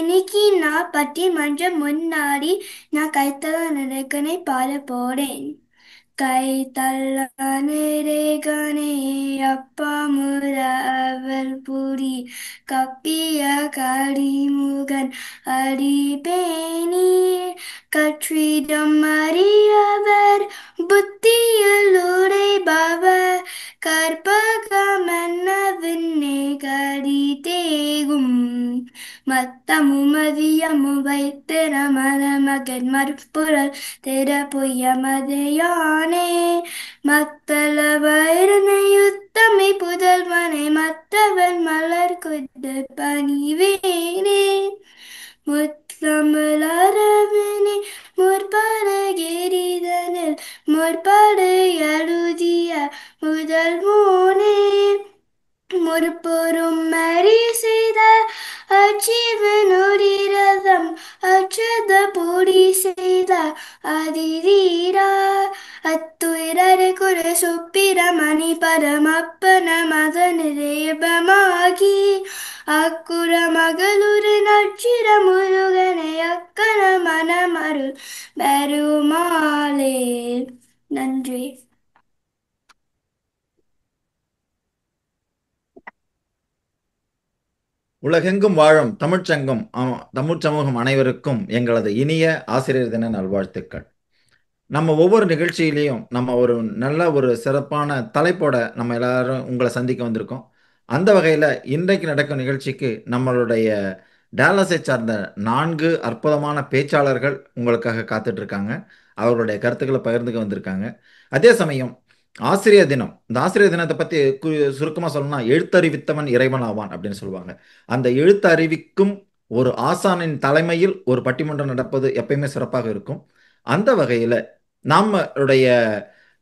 இன்னைக்கு நான் பட்டிமன்றம் முன்னாடி நான் கைத்தல நினைக்கனை பாட போறேன். கைத்தல்லானே ரேகனே அப்பா முற அவர் புரி கப்பிய கடிமுகன் அடிபேணி கற்றிடம் அறியவர் புத்தியில் உரைபவர் கற்பகமென்ன விண்ணே கடி தேகும் மத்தமும் மதியமும் வைத்திர மணமகன் மறுப்புறல் திற பொய்ய மதையானே மத்தள வயிறனை யுத்தமை புதல்வனை மற்றவன் மலர் கொண்டு பணிவேனே முத்தமிழ் அரவணை முற்படகிரிதனில் முற்படு எழுதிய முதல்வோனே முற்பொரும் மறி செய்த அச்சிவனுரிரதம் அச்சத பொடி செய்த அதிதீரா அத்துயரரை குரு சுப்பிரமணி பரமப்பன மத நிரேபமாகி அக்குற மகளுரு நச்சிர முருகனை அக்கன மனமருள் பெருமாளே. நன்றி. உலகெங்கும் வாழும் தமிழ்ச் சமூகம் அனைவருக்கும் எங்களது இனிய ஆசிரியர் தின நல்வாழ்த்துக்கள். நம்ம ஒவ்வொரு நிகழ்ச்சியிலையும் நம்ம ஒரு சிறப்பான தலைப்போட நம்ம எல்லாரும் உங்களை சந்திக்க வந்திருக்கோம். அந்த வகையில் இன்றைக்கு நடக்கும் நிகழ்ச்சிக்கு நம்மளுடைய டாலஸை சார்ந்த 4 அற்புதமான பேச்சாளர்கள் உங்களுக்காக காத்துட்டு இருக்காங்க. அவர்களுடைய கருத்துக்களை பகிர்ந்துக்க வந்திருக்காங்க. அதே சமயம் ஆசிரியர் தினம், இந்த ஆசிரியர் தினத்தை பற்றி சுருக்கமாக சொல்லணும்னா எழுத்தறிவித்தவன் இறைவன் ஆவான் அப்படின்னு சொல்லுவாங்க. அந்த எழுத்தறிவிக்கும் ஒரு ஆசானின் தலைமையில் ஒரு பட்டிமன்றம் நடப்பது எப்பயுமே சிறப்பாக இருக்கும். அந்த வகையில் நம்மளுடைய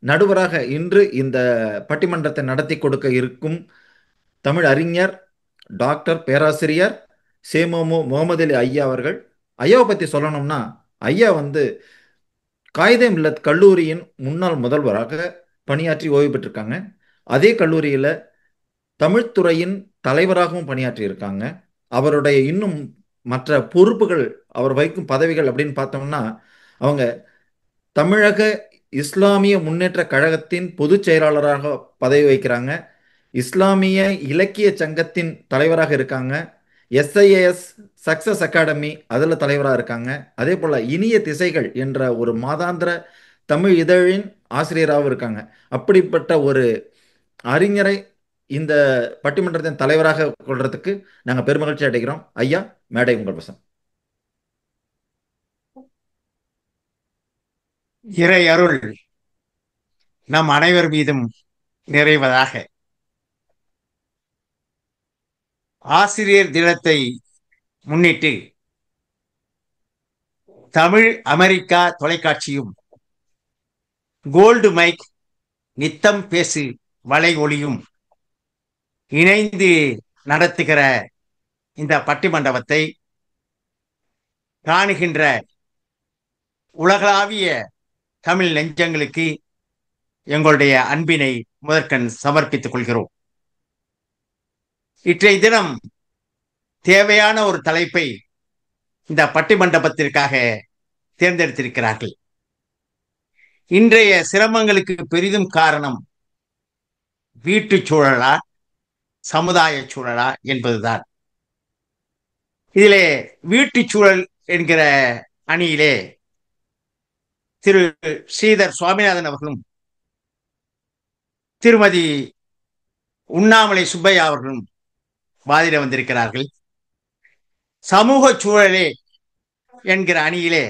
நடுவராக இன்று இந்த பட்டிமன்றத்தை நடத்தி கொடுக்க இருக்கும் தமிழ் அறிஞர் டாக்டர் பேராசிரியர் சேமோமு முகமது அலி ஐயா அவர்கள். ஐயாவை பற்றி சொல்லணும்னா ஐயா காயிதே மில்லத் கல்லூரியின் முன்னாள் முதல்வராக பணியாற்றி ஓய்வு பெற்றிருக்காங்க. அதே கல்லூரியில் தமிழ்துறையின் தலைவராகவும் பணியாற்றி இருக்காங்க. அவருடைய இன்னும் மற்ற பொறுப்புகள், அவர் வகிக்கும் பதவிகள் அப்படின்னு பார்த்தோம்னா, அவங்க தமிழக இஸ்லாமிய முன்னேற்ற கழகத்தின் பொதுச் செயலாளராக பதவி வகிக்கிறாங்க. இஸ்லாமிய இலக்கிய சங்கத்தின் தலைவராக இருக்காங்க. எஸ்ஐஏஎஸ் சக்சஸ் அகாடமி அதில் தலைவராக இருக்காங்க. அதே போல் இனிய திசைகள் என்ற ஒரு மாதாந்திர தமிழ் இதழின் ஆசிரியராகவும் இருக்காங்க. அப்படிப்பட்ட ஒரு அறிஞரை இந்த பட்டிமன்றத்தின் தலைவராக கொள்றதுக்கு நாங்கள் பெருமகிழ்ச்சி அடைகிறோம். ஐயா, மேடை உங்கள் வசம். இறை அருள் நம் அனைவர் மீதும் நிறைவதாக. ஆசிரியர் தினத்தை முன்னிட்டு தமிழ் அமெரிக்கா தொலைக்காட்சியும் கோல்டு மைக் நித்தம் பேசு வலை ஒளியும் இணைந்து நடத்துகிற இந்த பட்டிமண்டபத்தை காணுகின்ற உலகளாவிய தமிழ் நெஞ்சங்களுக்கு எங்களுடைய அன்பினை முதற்கண் சமர்ப்பித்துக் கொள்கிறோம். இன்றைய தினம் தேவையான ஒரு தலைப்பை இந்த பட்டிமண்டபத்திற்காக தேர்ந்தெடுத்திருக்கிறார்கள். இன்றைய சிரமங்களுக்கு பெரிதும் காரணம் வீட்டு சூழலா சமுதாய சூழலா என்பதுதான். இதிலே வீட்டு சூழல் என்கிற அணியிலே திரு ஸ்ரீதர் சுவாமிநாதன் அவர்களும் திருமதி உண்ணாமலை சுப்பையா அவர்களும் வாதிட வந்திருக்கிறார்கள். சமூக சூழலே என்கிற அணியிலே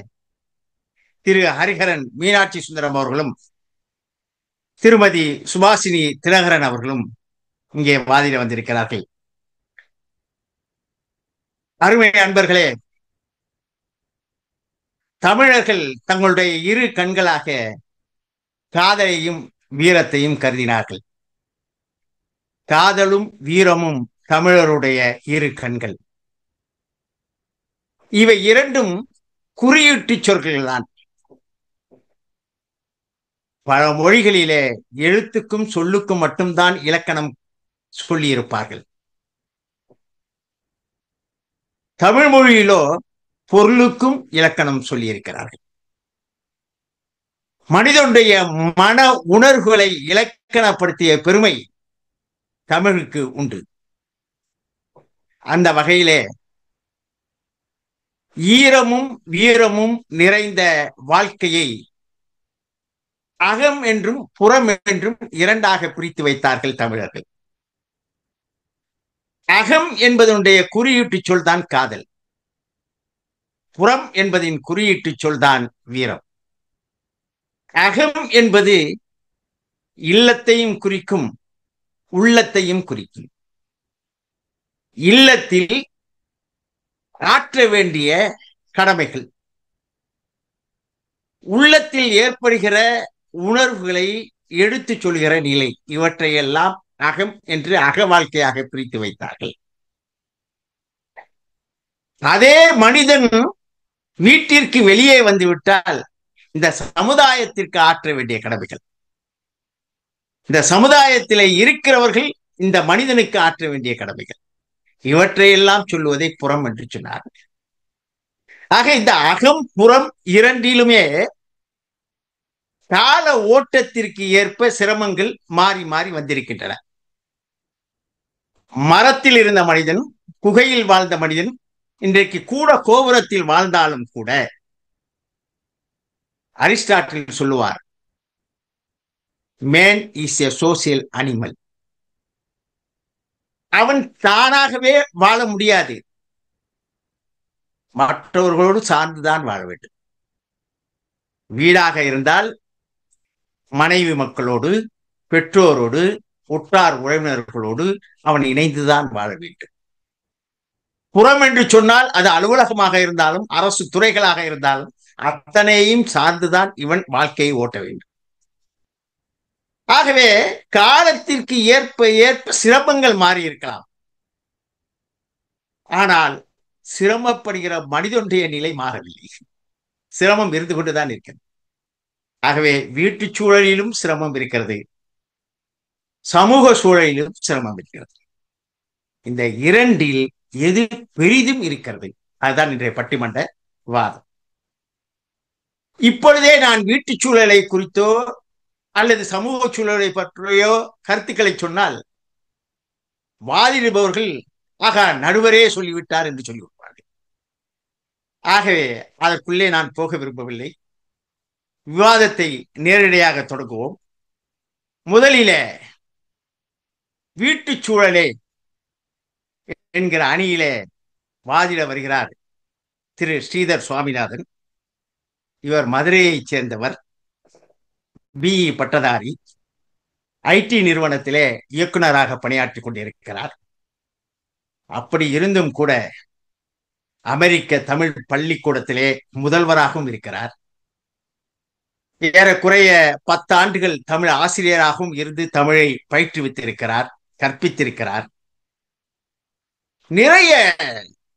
திரு ஹரிஹரன் மீனாட்சி சுந்தரம் அவர்களும் திருமதி சுபாசினி தினகரன் அவர்களும் இங்கே வாதிட வந்திருக்கிறார்கள். அருமை அன்பர்களே, தமிழர்கள் தங்களுடைய இரு கண்களாக காதலையும் வீரத்தையும் கருதினார்கள். காதலும் வீரமும் தமிழருடைய இரு கண்கள். இவை இரண்டும் குறியீட்டு சொற்கள் தான். பல மொழிகளிலே எழுத்துக்கும் சொல்லுக்கும் மட்டும்தான் இலக்கணம் சொல்லியிருப்பார்கள். தமிழ் மொழியிலோ பொருளுக்கும் இலக்கணம் சொல்லியிருக்கிறார்கள். மனிதனுடைய மன உணர்வுகளை இலக்கணப்படுத்திய பெருமை தமிழுக்கு உண்டு. அந்த வகையிலே ஈரமும் வீரமும் நிறைந்த வாழ்க்கையை அகம் என்றும் புறம் என்றும் இரண்டாக பிரித்து வைத்தார்கள் தமிழர்கள். அகம் என்பதனுடைய குறியீட்டு சொல் தான் காதல், புறம் என்பதின் குறியீட்டு சொல் தான் வீரம். அகம் என்பது இல்லத்தையும் குறிக்கும், உள்ளத்தையும் குறிக்கும். இல்லத்தில் ஆற்ற வேண்டிய கடமைகள், உள்ளத்தில் ஏற்படுகிற உணர்வுகளை எடுத்துச் சொல்கிற நிலை, இவற்றையெல்லாம் அகம் என்று அக வாழ்க்கையாக பிரித்து வைத்தார்கள். அதே மனிதன் வீட்டிற்கு வெளியே வந்துவிட்டால் இந்த சமுதாயத்திற்கு ஆற்ற வேண்டிய கடமைகள், இந்த சமுதாயத்திலே இருக்கிறவர்கள் இந்த மனிதனுக்கு ஆற்ற வேண்டிய கடமைகள், இவற்றையெல்லாம் சொல்லுவதை புறம் என்று சொன்னார்கள். ஆக இந்த அகம் புறம் இரண்டிலுமே கால ஓட்டத்திற்கு ஏற்ப சிரமங்கள் மாறி மாறி வந்திருக்கின்றன. மரத்தில் இருந்த மனிதன், குகையில் வாழ்ந்த மனிதன், இன்றைக்கு கூட கோபுரத்தில் வாழ்ந்தாலும் கூட அரிஸ்டாட்டில் சொல்லுவார், man is A social animal. அவன் தானாகவே வாழ முடியாது, மற்றவர்களோடு சார்ந்துதான் வாழ வேண்டும். வீடாக இருந்தால் மனைவி மக்களோடு, பெற்றோரோடு, உற்றார் உறவினர்களோடு அவன் இணைந்துதான் வாழ வேண்டும். புறம் என்று சொன்னால் அது அலுவலகமாக இருந்தாலும் அரசு துறைகளாக இருந்தாலும் அத்தனையும் சார்ந்துதான் இவன் வாழ்க்கையை ஓட்ட வேண்டும். ஆகவே காலத்திற்கு ஏற்ப ஏற்ப சிரமங்கள் மாறி இருக்கலாம், ஆனால் சிரமப்படுகிற மனிதனுடைய நிலை மாறவில்லை. சிரமம் இருந்து கொண்டுதான் இருக்கிறது. ஆகவே வீட்டு சூழலிலும் சிரமம் இருக்கிறது, சமூக சூழலிலும் சிரமம் இருக்கிறது. இந்த இரண்டில் எது பெரிதும் இருக்கிறது, அதுதான் இன்றைய பட்டிமன்ற வாதம். இப்பொழுதே நான் வீட்டு சூழலை குறித்தோ அல்லது சமூக சூழலை பற்றியோ கருத்துக்களை சொன்னால் வாதிடுபவர்கள் ஆக நடுவரே சொல்லிவிட்டார் என்று சொல்லிவிட்டார்கள். ஆகவே அதற்குள்ளே நான் போக விரும்பவில்லை. விவாதத்தை நேரடியாக தொடங்குவோம். முதலிலே வீட்டு சூழலே என்கிற அணியிலே வாதிட வருகிறார் திரு ஸ்ரீதர் சுவாமிநாதன். இவர் மதுரையைச் சேர்ந்தவர், பிஇ பட்டதாரி, ஐடி நிறுவனத்திலே இயக்குநராக பணியாற்றிக் கொண்டிருக்கிறார். அப்படி இருந்தும் கூட அமெரிக்க தமிழ் பள்ளிக்கூடத்திலே முதல்வராகவும் இருக்கிறார். ஏறக்குறைய 10 ஆண்டுகள் தமிழ் ஆசிரியராகவும் இருந்து தமிழை பயிற்றுவித்திருக்கிறார், கற்பித்திருக்கிறார். நிறைய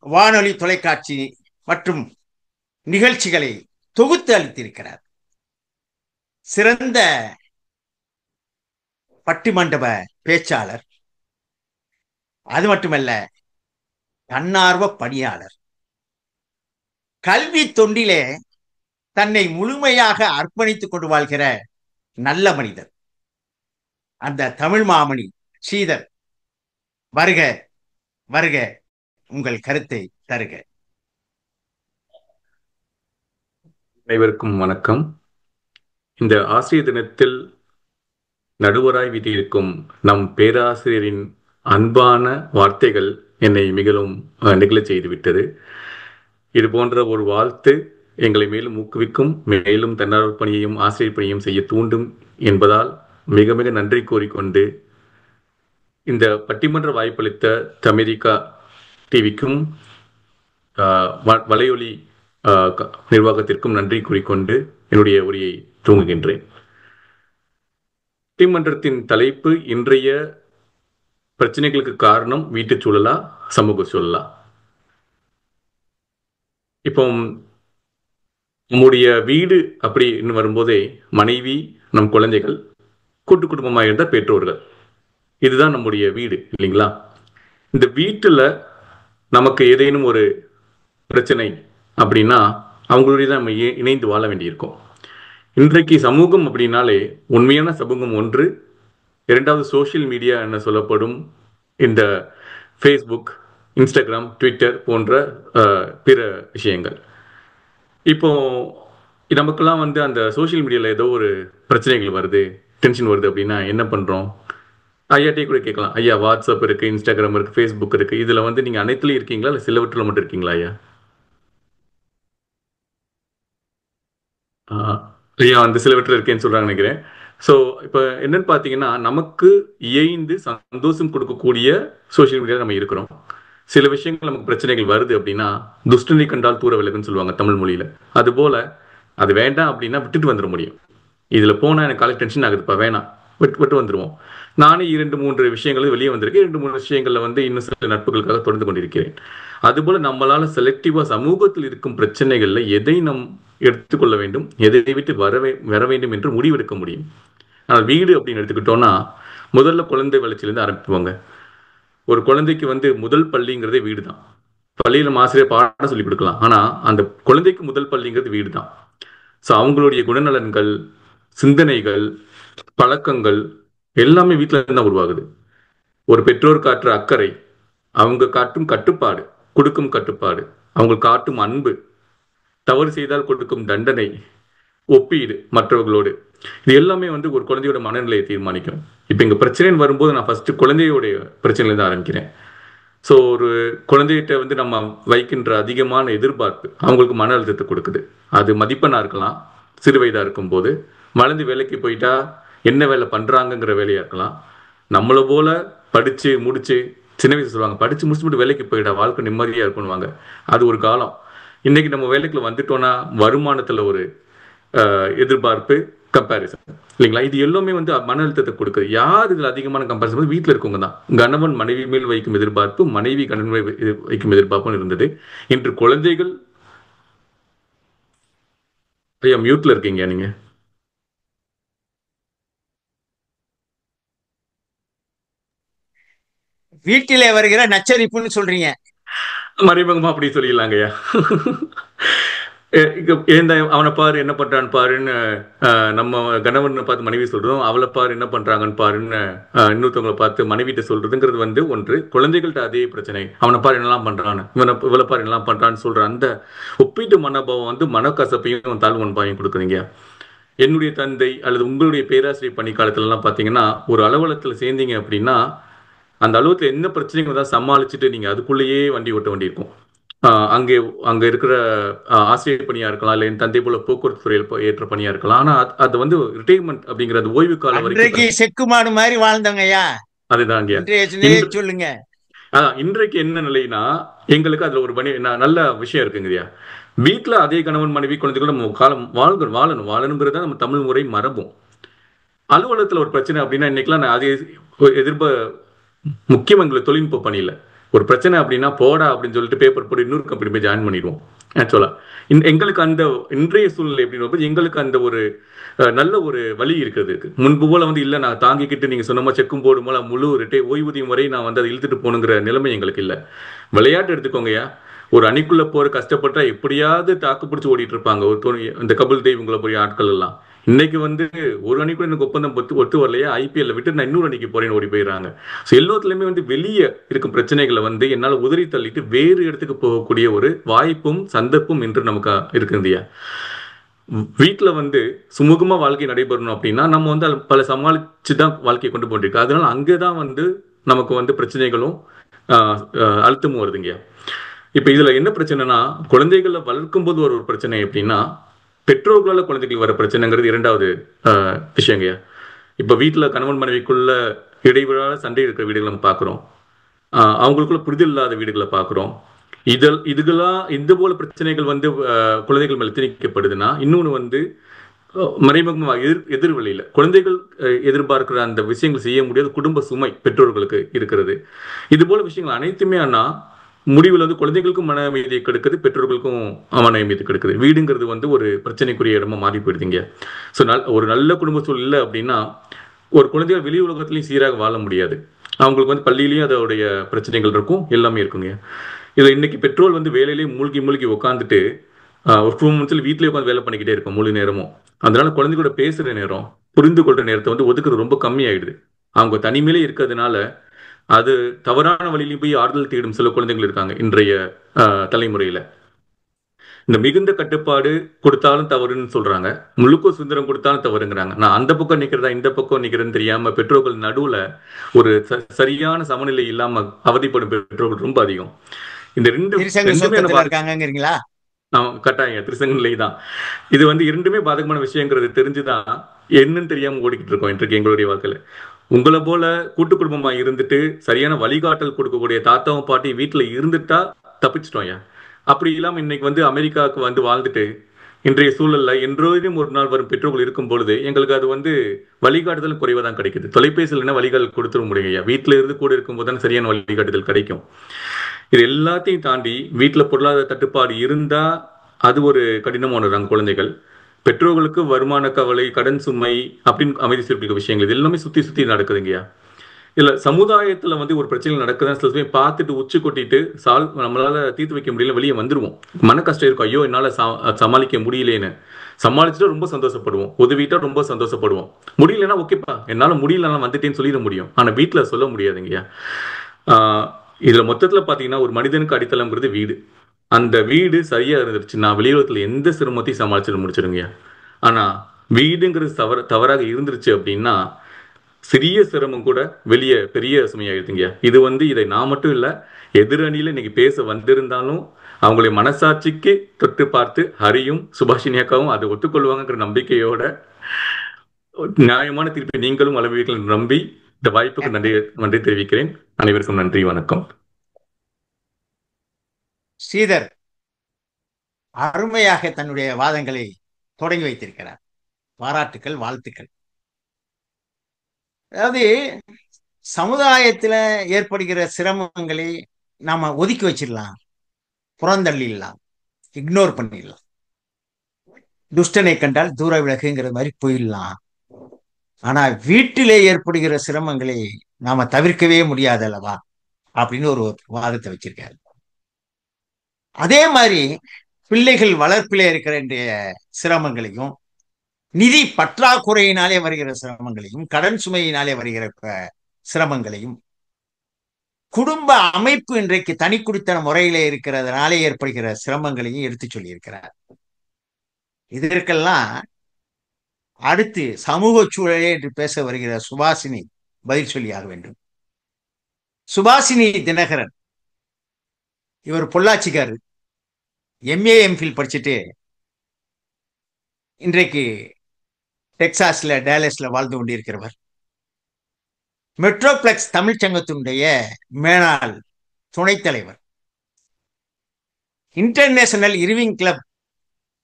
வானொலி, தொலைக்காட்சி மற்றும் நிகழ்ச்சிகளை தொகுத்து அளித்திருக்கிறார். சிறந்த பட்டிமண்டப பேச்சாளர், அது மட்டுமல்ல தன்னார்வ பணியாளர். கல்வி தொண்டிலே தன்னை முழுமையாக அர்ப்பணித்துக் கொண்டு வாழ்கிற நல்ல மனிதர் அந்த தமிழ் மாமணி ஸ்ரீதர். வருக வருக, உங்கள் கருத்தை தருக. அனைவருக்கும் வணக்கம். இந்த ஆசிரியர் தினத்தில் நடுவராய் வீட்டிருக்கும் நம் பேராசிரியரின் அன்பான வார்த்தைகள் என்னை மிகவும் நெகிழச் செய்துவிட்டது. இது போன்ற ஒரு வாழ்த்து எங்களை மேலும் ஊக்குவிக்கும், மேலும் தன்னார்வ பணியையும் ஆசிரியர் பணியையும் செய்ய தூண்டும் என்பதால் மிக மிக நன்றி கூறிக்கொண்டு, இந்த பட்டிமன்ற வாய்ப்பளித்த தமிரிக்கா டிவிக்கும் வலையொலி நிர்வாகத்திற்கும் நன்றி கூறிக்கொண்டு என்னுடைய உரையை துவங்குகின்றேன். பட்டிமன்றத்தின் தலைப்பு இன்றைய பிரச்சனைகளுக்கு காரணம் வீட்டு சூழலா சமூக சூழலா? இப்போ நம்முடைய வீடு அப்படின்னு வரும்போதே மனைவி, நம் குழந்தைகள், கூட்டு குடும்பமாக இருந்த பெற்றோர்கள், இதுதான் நம்முடைய வீடு இல்லைங்களா? இந்த வீட்டில் நமக்கு ஏதேனும் ஒரு பிரச்சனை அப்படின்னா அவங்களுடைய தான் நம்ம இணைந்து வாழ வேண்டியிருக்கும். இன்றைக்கு சமூகம் அப்படின்னாலே உண்மையான சமூகம் ஒன்று, இரண்டாவது சோஷியல் மீடியா என சொல்லப்படும் இந்த ஃபேஸ்புக், இன்ஸ்டாகிராம், ட்விட்டர் போன்ற பிற விஷயங்கள். இப்போ நமக்கெல்லாம் வந்து அந்த சோஷியல் மீடியாவில் ஏதோ ஒரு பிரச்சனைகள் வருது, டென்ஷன் வருது அப்படின்னா என்ன பண்ணுறோம்? ஐயாட்டே கூட கேட்கலாம், ஐயா வாட்ஸ்அப் இருக்குது, இன்ஸ்டாகிராம் இருக்குது, ஃபேஸ்புக் இருக்குது, இதில் வந்து நீங்கள் அனைத்துலையும் இருக்கீங்களா இல்லை சிலவற்றில் மட்டும் இருக்கீங்களா ஐயா? ஐயா வந்து சிலவற்றில் இருக்கேன்னு சொல்கிறாங்க நினைக்கிறேன். ஸோ இப்போ என்னன்னு பார்த்தீங்கன்னா, நமக்கு இயைந்து சந்தோஷம் கொடுக்கக்கூடிய சோஷியல் மீடியாவில் நம்ம இருக்கிறோம். சில விஷயங்கள் நமக்கு பிரச்சனைகள் வருது அப்படின்னா துஷ்டனை கண்டால் தூர விலகுன்னு சொல்லுவாங்க தமிழ் மொழியில். அதுபோல் அது வேண்டாம் அப்படின்னா விட்டுட்டு வந்துட முடியும். இதில் போனால் எனக்கு காலை டென்ஷன் ஆகுதுப்பா, வேணாம், விட்டு வந்துடுவோம். நானே 2-3 விஷயங்கள் வெளியே வந்திருக்கேன். 2-3 விஷயங்களில் வந்து இன்னும் சில நட்புகளுக்காக தொடர்ந்து கொண்டிருக்கிறேன். அதுபோல் நம்மளால் செலக்டிவாக சமூகத்தில் இருக்கும் பிரச்சனைகளில் எதை நம் எடுத்துக்கொள்ள வேண்டும், எதை விட்டு வர வேண்டும் என்று முடிவெடுக்க முடியும். ஆனால் வீடு அப்படின்னு எடுத்துக்கிட்டோன்னா முதல்ல குழந்தை வளர்ச்சியிலேருந்து ஆரம்பிப்பாங்க. ஒரு குழந்தைக்கு வந்து முதல் பள்ளிங்கிறதே வீடு தான். பள்ளியில் நம்ம ஆசிரியர் பாடம் சொல்லி கொடுக்கலாம், ஆனால் அந்த குழந்தைக்கு முதல் பள்ளிங்கிறது வீடு தான். ஸோ அவங்களுடைய குணநலன்கள், சிந்தனைகள், பழக்கங்கள் எல்லாமே வீட்டில் இருந்து தான் உருவாகுது. ஒரு பெற்றோர் காட்டுற அக்கறை, அவங்க காட்டும் கட்டுப்பாடு, கொடுக்கும் கட்டுப்பாடு, அவங்க காட்டும் அன்பு, தவறு செய்தால் கொடுக்கும் தண்டனை, ஒப்பீடு மற்றவர்களோடு, இது எல்லாமே வந்து ஒரு குழந்தையோட மனநிலையை தீர்மானிக்கும். இப்போ இங்கே பிரச்சனைன்னு வரும்போது நான் ஃபஸ்ட்டு குழந்தையோடைய பிரச்சனையிலேருந்து ஆரம்பிக்கிறேன். ஸோ ஒரு குழந்தைகிட்ட வந்து நம்ம வைக்கின்ற அதிகமான எதிர்பார்ப்பு அவங்களுக்கு மன அழுத்தத்தை கொடுக்குது. அது மதிப்பெண்ணாக இருக்கலாம், சிறு வயதாக இருக்கும்போது. வளர்ந்து வேலைக்கு போயிட்டா என்ன வேலை பண்ணுறாங்கங்கிற வேலையாக இருக்கலாம். நம்மளை போல படித்து முடித்து, சின்ன வயசு சொல்லுவாங்க படித்து முடிச்சுட்டு வேலைக்கு போயிட்டா வாழ்க்கை நிம்மதியாக இருக்கணுவாங்க. அது ஒரு காலம். இன்றைக்கி நம்ம வேலைக்குள்ள வந்துட்டோன்னா வருமானத்தில் ஒரு எதிர்பார்ப்பு, கம்பேரிசன் இல்லைங்களா? இது எல்லாமே வந்து மன அழுத்தத்தை கொடுக்குது. யார் இதில் அதிகமான கம்பேரிசன்? வீட்டில் இருக்கவங்க தான். கணவன் மனைவி மேல் வைக்கும் எதிர்பார்ப்பு, மனைவி கணவன் வைக்கும் எதிர்பார்ப்பும் இருந்தது. இன்று குழந்தைகள், ஐயா மியூட்ல இருக்கீங்க நீங்க. வீட்டிலே வருகிற நச்சரிப்புன்னு சொல்றீங்க. மறைமுகமா அப்படி சொல்லிடலாங்கய்யா. அவனை பாரு என்ன பண்றான்னு பாருன்னு நம்ம கணவனை பார்த்து மனைவி சொல்றோம், அவளை பாரு என்ன பண்றாங்கன்னு பாருன்னு இன்னொருத்தவங்களை பார்த்து மனைவிட்ட சொல்றதுங்கிறது வந்து ஒன்று. குழந்தைகள்கிட்ட அதே பிரச்சனை, அவனை பாரு என்னெல்லாம் பண்றான்னு, இவளை பாரு என்னெல்லாம் பண்றான்னு சொல்ற அந்த ஒப்பீட்டு மனோபாவம் வந்து மனக்கசப்பையும் தாழ்வன்பாவையும் கொடுக்குறீங்க. என்னுடைய தந்தை அல்லது உங்களுடைய பேராசிரியர் பணி காலத்துலலாம் பார்த்தீங்கன்னா ஒரு அலுவலகத்தில் சேர்ந்தீங்க அப்படின்னா அந்த அலுவலகத்தில் என்ன பிரச்சனைகள் தான் சமாளிச்சுட்டு நீங்கள் அதுக்குள்ளேயே வண்டி ஓட்ட வேண்டியிருக்கும். அங்கே இருக்கிற ஆசிரியர் பணியாக இருக்கலாம், இல்லை என் தந்தை போல போக்குவரத்து துறையில் ஏற்ற பணியாக இருக்கலாம். ஆனால் அது வந்து ரிட்டைர்மெண்ட் அப்படிங்கிற அந்த ஓய்வு காலம் வரைக்கும் செக்குமாடு மாதிரி வாழ்ந்தவங்கய்யா. அதுதான் சொல்லுங்க. அதான் இன்றைக்கு என்ன நிலைனா எங்களுக்கு அதில் ஒரு நல்ல விஷயம் இருக்குங்கய்யா. வீட்டில் அதே கணவன் மனைவி குழந்தைகள் நம்ம காலம் வாழணுங்கிறத நம்ம தமிழ் முறை மரபும். அலுவலகத்தில் ஒரு பிரச்சனை அப்படின்னா இன்னைக்கெல்லாம் நான் அதே முக்கியம் எங்களுக்கு தொழில்நுட்ப பணியில் ஒரு பிரச்சனை அப்படின்னா போடா அப்படின்னு சொல்லிட்டு பேப்பர் போட்டு இன்னொரு கம்பெனி போய் ஜாயின் பண்ணிடுவோம். ஆக்சுவலாக எங்களுக்கு அந்த இன்றைய சூழ்நிலை அப்படின்னு எங்களுக்கு அந்த ஒரு நல்ல ஒரு வழி இருக்கிறது. முன்பு போல வந்து இல்லை நான் தாங்கிக்கிட்டு நீங்கள் சொன்ன மாதிரி செக்கும் போடும் போல முழு ஓய்வூதியம் வரை நான் வந்து அதை இழுத்துட்டு போகணுங்கிற நிலைமை எங்களுக்கு இல்லை. விளையாட்டு எடுத்துக்கோங்கய்யா, ஒரு அணிக்குள்ள போற கஷ்டப்பட்டா எப்படியாவது தாக்கு பிடிச்சி ஓடிட்டு இருப்பாங்க ஒரு இந்த கபில் தேவ் உங்களை போய் ஆட்கள் எல்லாம். இன்னைக்கு வந்து ஒரு அணி கூட எனக்கு ஒப்பந்தம் ஒத்து வரலையா, ஐபிஎல்ல விட்டு நான் இன்னொரு அணிக்கு போறேன்னு ஓடி போயிடுறாங்க. ஸோ எல்லாத்துலயுமே வந்து வெளியே இருக்கும் பிரச்சனைகளை வந்து என்னால் உதறி தள்ளிட்டு வேறு இடத்துக்கு போகக்கூடிய ஒரு வாய்ப்பும் சந்தர்ப்பும் இன்று நமக்கு இருக்குங்கய்யா. வீட்டில் வந்து சுமூகமாக வாழ்க்கை நடைபெறணும் அப்படின்னா நம்ம வந்து பல சமாளிச்சு தான் வாழ்க்கையை கொண்டு போயிருக்கு. அதனால அங்கே தான் வந்து நமக்கு வந்து பிரச்சனைகளும் அழுத்தமும் வருதுங்கய்யா. இப்போ இதில் என்ன பிரச்சனைனா குழந்தைகளை வளர்க்கும் போது ஒரு பிரச்சனை அப்படின்னா பெற்றோர்களால் குழந்தைகள் வர பிரச்சனைங்கிறது இரண்டாவது விஷயங்கய்யா. இப்போ வீட்டில் கணவன் மனைவிக்குள்ள இடைவிடாத சண்டை இருக்கிற வீடுகளை நம்ம பார்க்குறோம், அவங்களுக்குள்ள புரிதல் இல்லாத வீடுகளை பார்க்குறோம். இதுகளாம் இந்த போல பிரச்சனைகள் வந்து குழந்தைகள் மேலே திணிக்கப்படுதுன்னா இன்னொன்று வந்து மறைமுகமாக எதிர்வழியில் குழந்தைகள் எதிர்பார்க்கிற அந்த விஷயங்கள் செய்ய முடியாத குடும்ப சுமை பெற்றோர்களுக்கு இருக்கிறது. இது போல விஷயங்கள் அனைத்துமே ஆனால் முடிவில் வந்து குழந்தைகளுக்கும் மன அமைதியை கெடுக்குது, பெற்றோர்களுக்கும் மன அமைதி கெடுக்குது. வீடுங்கிறது வந்து ஒரு பிரச்சனைக்குரிய இடமா மாறி போயிடுதுங்க. ஸோ ஒரு நல்ல குடும்ப சூழல் இல்லை அப்படின்னா ஒரு குழந்தைகள் வெளி உலகத்துலையும் சீராக வாழ முடியாது. அவங்களுக்கு வந்து பள்ளியிலையும் அதோடைய பிரச்சனைகள் இருக்கும், எல்லாமே இருக்குங்க. இதுல இன்னைக்கு பெட்ரோல் வந்து வேலையிலேயே மூழ்கி மூழ்கி உட்காந்துட்டு ஒரு 2 மந்த்ஸ்ல வீட்லயே உட்காந்து வேலை பண்ணிக்கிட்டே இருக்கும் முழு நேரமும். அதனால குழந்தை கூட பேசுற நேரம், புரிந்து கொள்ற நேரத்தை வந்து ஒதுக்குறது ரொம்ப கம்மியாயிடுது. அவங்க தனிமையிலே இருக்கிறதுனால அது தவறான வழியிலும் போய் ஆறுதல் தேடும் சில குழந்தைகள் இருக்காங்க இன்றைய தலைமுறையில. இந்த மிகுந்த கட்டுப்பாடு கொடுத்தாலும் தவறுன்னு சொல்றாங்க, முழுக்க சுதந்திரம் கொடுத்தாலும் தவறுங்கிறாங்க. நான் அந்த பக்கம் நிக்கிறதா இந்த பக்கம் நிக்கிறேன்னு தெரியாம பெற்றோர்கள் நடுவுல ஒரு சரியான சமநிலை இல்லாம அவதிப்படும் பெற்றோர்கள் ரொம்ப அதிகம். இந்த ரெண்டுமே இருக்காங்கிறீங்களா? கட்டாயம் திருசங்க நிலை தான். இது வந்து இரண்டுமே பாதகமான விஷயங்கிறது தெரிஞ்சுதான் என்னன்னு தெரியாம ஓடிக்கிட்டு இருக்கோம் இன்றைக்கு எங்களுடைய வாழ்க்கையில. உங்களை போல கூட்டு குடும்பமா இருந்துட்டு சரியான வழிகாட்டல் கொடுக்கக்கூடிய தாத்தாவும் பாட்டி வீட்டுல இருந்துட்டா தப்பிச்சிட்டோம் ஐயா. அப்படி இல்லாம இன்னைக்கு வந்து அமெரிக்காவுக்கு வந்து வாழ்ந்துட்டு இன்றைய சூழல்ல என்றோதும் ஒரு நாள் வரும் பெற்றோர்கள் இருக்கும் பொழுது எங்களுக்கு அது வந்து வழிகாட்டுதல் குறைவாதான் கிடைக்குது. தொலைபேசியில் என்ன வழிகாட்டல் கொடுத்துட முடியும் ஐயா. வீட்டுல இருந்து கூட இருக்கும் போது தான் சரியான வழிகாட்டுதல் கிடைக்கும். இது எல்லாத்தையும் தாண்டி வீட்டுல பொருளாதார தட்டுப்பாடு இருந்தா அது ஒரு கடினமானது. குழந்தைகள் பெற்றோர்களுக்கு வருமான கவலை, கடன் சுமை அப்படின்னு அமைதி சிறப்பிக்க விஷயங்கள் இது எல்லாமே சுத்தி சுத்தி நடக்குதுங்கய்யா. இல்ல சமுதாயத்துல வந்து ஒரு பிரச்சனை நடக்குதுன்னு சில சமயம் பார்த்துட்டு உச்சி கொட்டிட்டு நம்மளால தீர்த்து வைக்க முடியல வெளியே வந்துருவோம். மன கஷ்டம் இருக்கும், ஐயோ என்னால சமாளிக்க முடியலேன்னு. சமாளிச்சுட்டு ரொம்ப சந்தோஷப்படுவோம், உதவிட்டா ரொம்ப சந்தோஷப்படுவோம். முடியலன்னா ஓகேப்பா என்னால முடியல நான் வந்துட்டேன்னு சொல்லிட முடியும். ஆனா வீட்டுல சொல்ல முடியாதுங்கய்யா. இதுல மொத்தத்துல பாத்தீங்கன்னா ஒரு மனிதனுக்கு அடித்தளம்ங்கிறது வீடு. அந்த வீடு சரியா இருந்துருச்சு நான் வெளியுலகத்துல எந்த சிரமத்தையும் சமாளிச்சுட்டு முடிச்சிருங்கய்யா. ஆனா வீடுங்கிறது தவறாக இருந்துருச்சு அப்படின்னா சிறிய சிரமம் கூட வெளியே பெரிய சுமையாயிருதுங்க. இது வந்து இதை நான் மட்டும் இல்ல, எதிரணியில இன்னைக்கு பேச வந்திருந்தாலும் அவங்களுடைய மனசாட்சிக்கு தொட்டு பார்த்து ஹரியும் சுபாஷினியாக்காவும் அதை ஒத்துக்கொள்வாங்கிற நம்பிக்கையோட நியாயமான தீர்ப்பை நீங்களும் அளவீர்கள் நம்பி இந்த வாய்ப்புக்கு நன்றி தெரிவிக்கிறேன். அனைவருக்கும் நன்றி, வணக்கம். ஸ்ரீதர் அருமையாக தன்னுடைய வாதங்களை தொடங்கி வைத்திருக்கிறார். பாராட்டுக்கள், வாழ்த்துக்கள். அதாவது சமுதாயத்துல ஏற்படுகிற சிரமங்களை நாம ஒதுக்கி வச்சிடலாம், புறந்தள்ளிடலாம், இக்னோர் பண்ணிடலாம். துஷ்டனை கண்டால் தூர விலகுங்கிற மாதிரி போயிடலாம். ஆனா வீட்டிலே ஏற்படுகிற சிரமங்களை நாம தவிர்க்கவே முடியாது அல்லவா அப்படின்னு ஒரு வாதத்தை வச்சிருக்காரு. அதே மாதிரி பிள்ளைகள் வளர்ப்பிலே இருக்கிற சிரமங்களையும், நிதி பற்றாக்குறையினாலே வருகிற சிரமங்களையும், கடன் சுமையினாலே வருகிற சிரமங்களையும், குடும்ப அமைப்பு இன்றைக்கு தனி குடித்தன முறையிலே இருக்கிறதுனாலே ஏற்படுகிற சிரமங்களையும் எடுத்து சொல்லி இருக்கிறார். இதற்கெல்லாம் அடுத்து சமூக சூழலே என்று பேச வருகிற சுபாஷினி பதில் சொல்லியாக வேண்டும். சுபாஷினி தினகரன் இவர் பொள்ளாச்சிக்காரு, எம்ஏ எம்ஃபில் படிச்சுட்டு இன்றைக்கு டெக்சாஸ்ல டேலஸ்ல வாழ்ந்து கொண்டிருக்கிறவர். மெட்ரோபிளெக்ஸ் தமிழ் சங்கத்தினுடைய மேனாள் துணைத் தலைவர், இன்டர்நேஷனல் இர்விங் கிளப்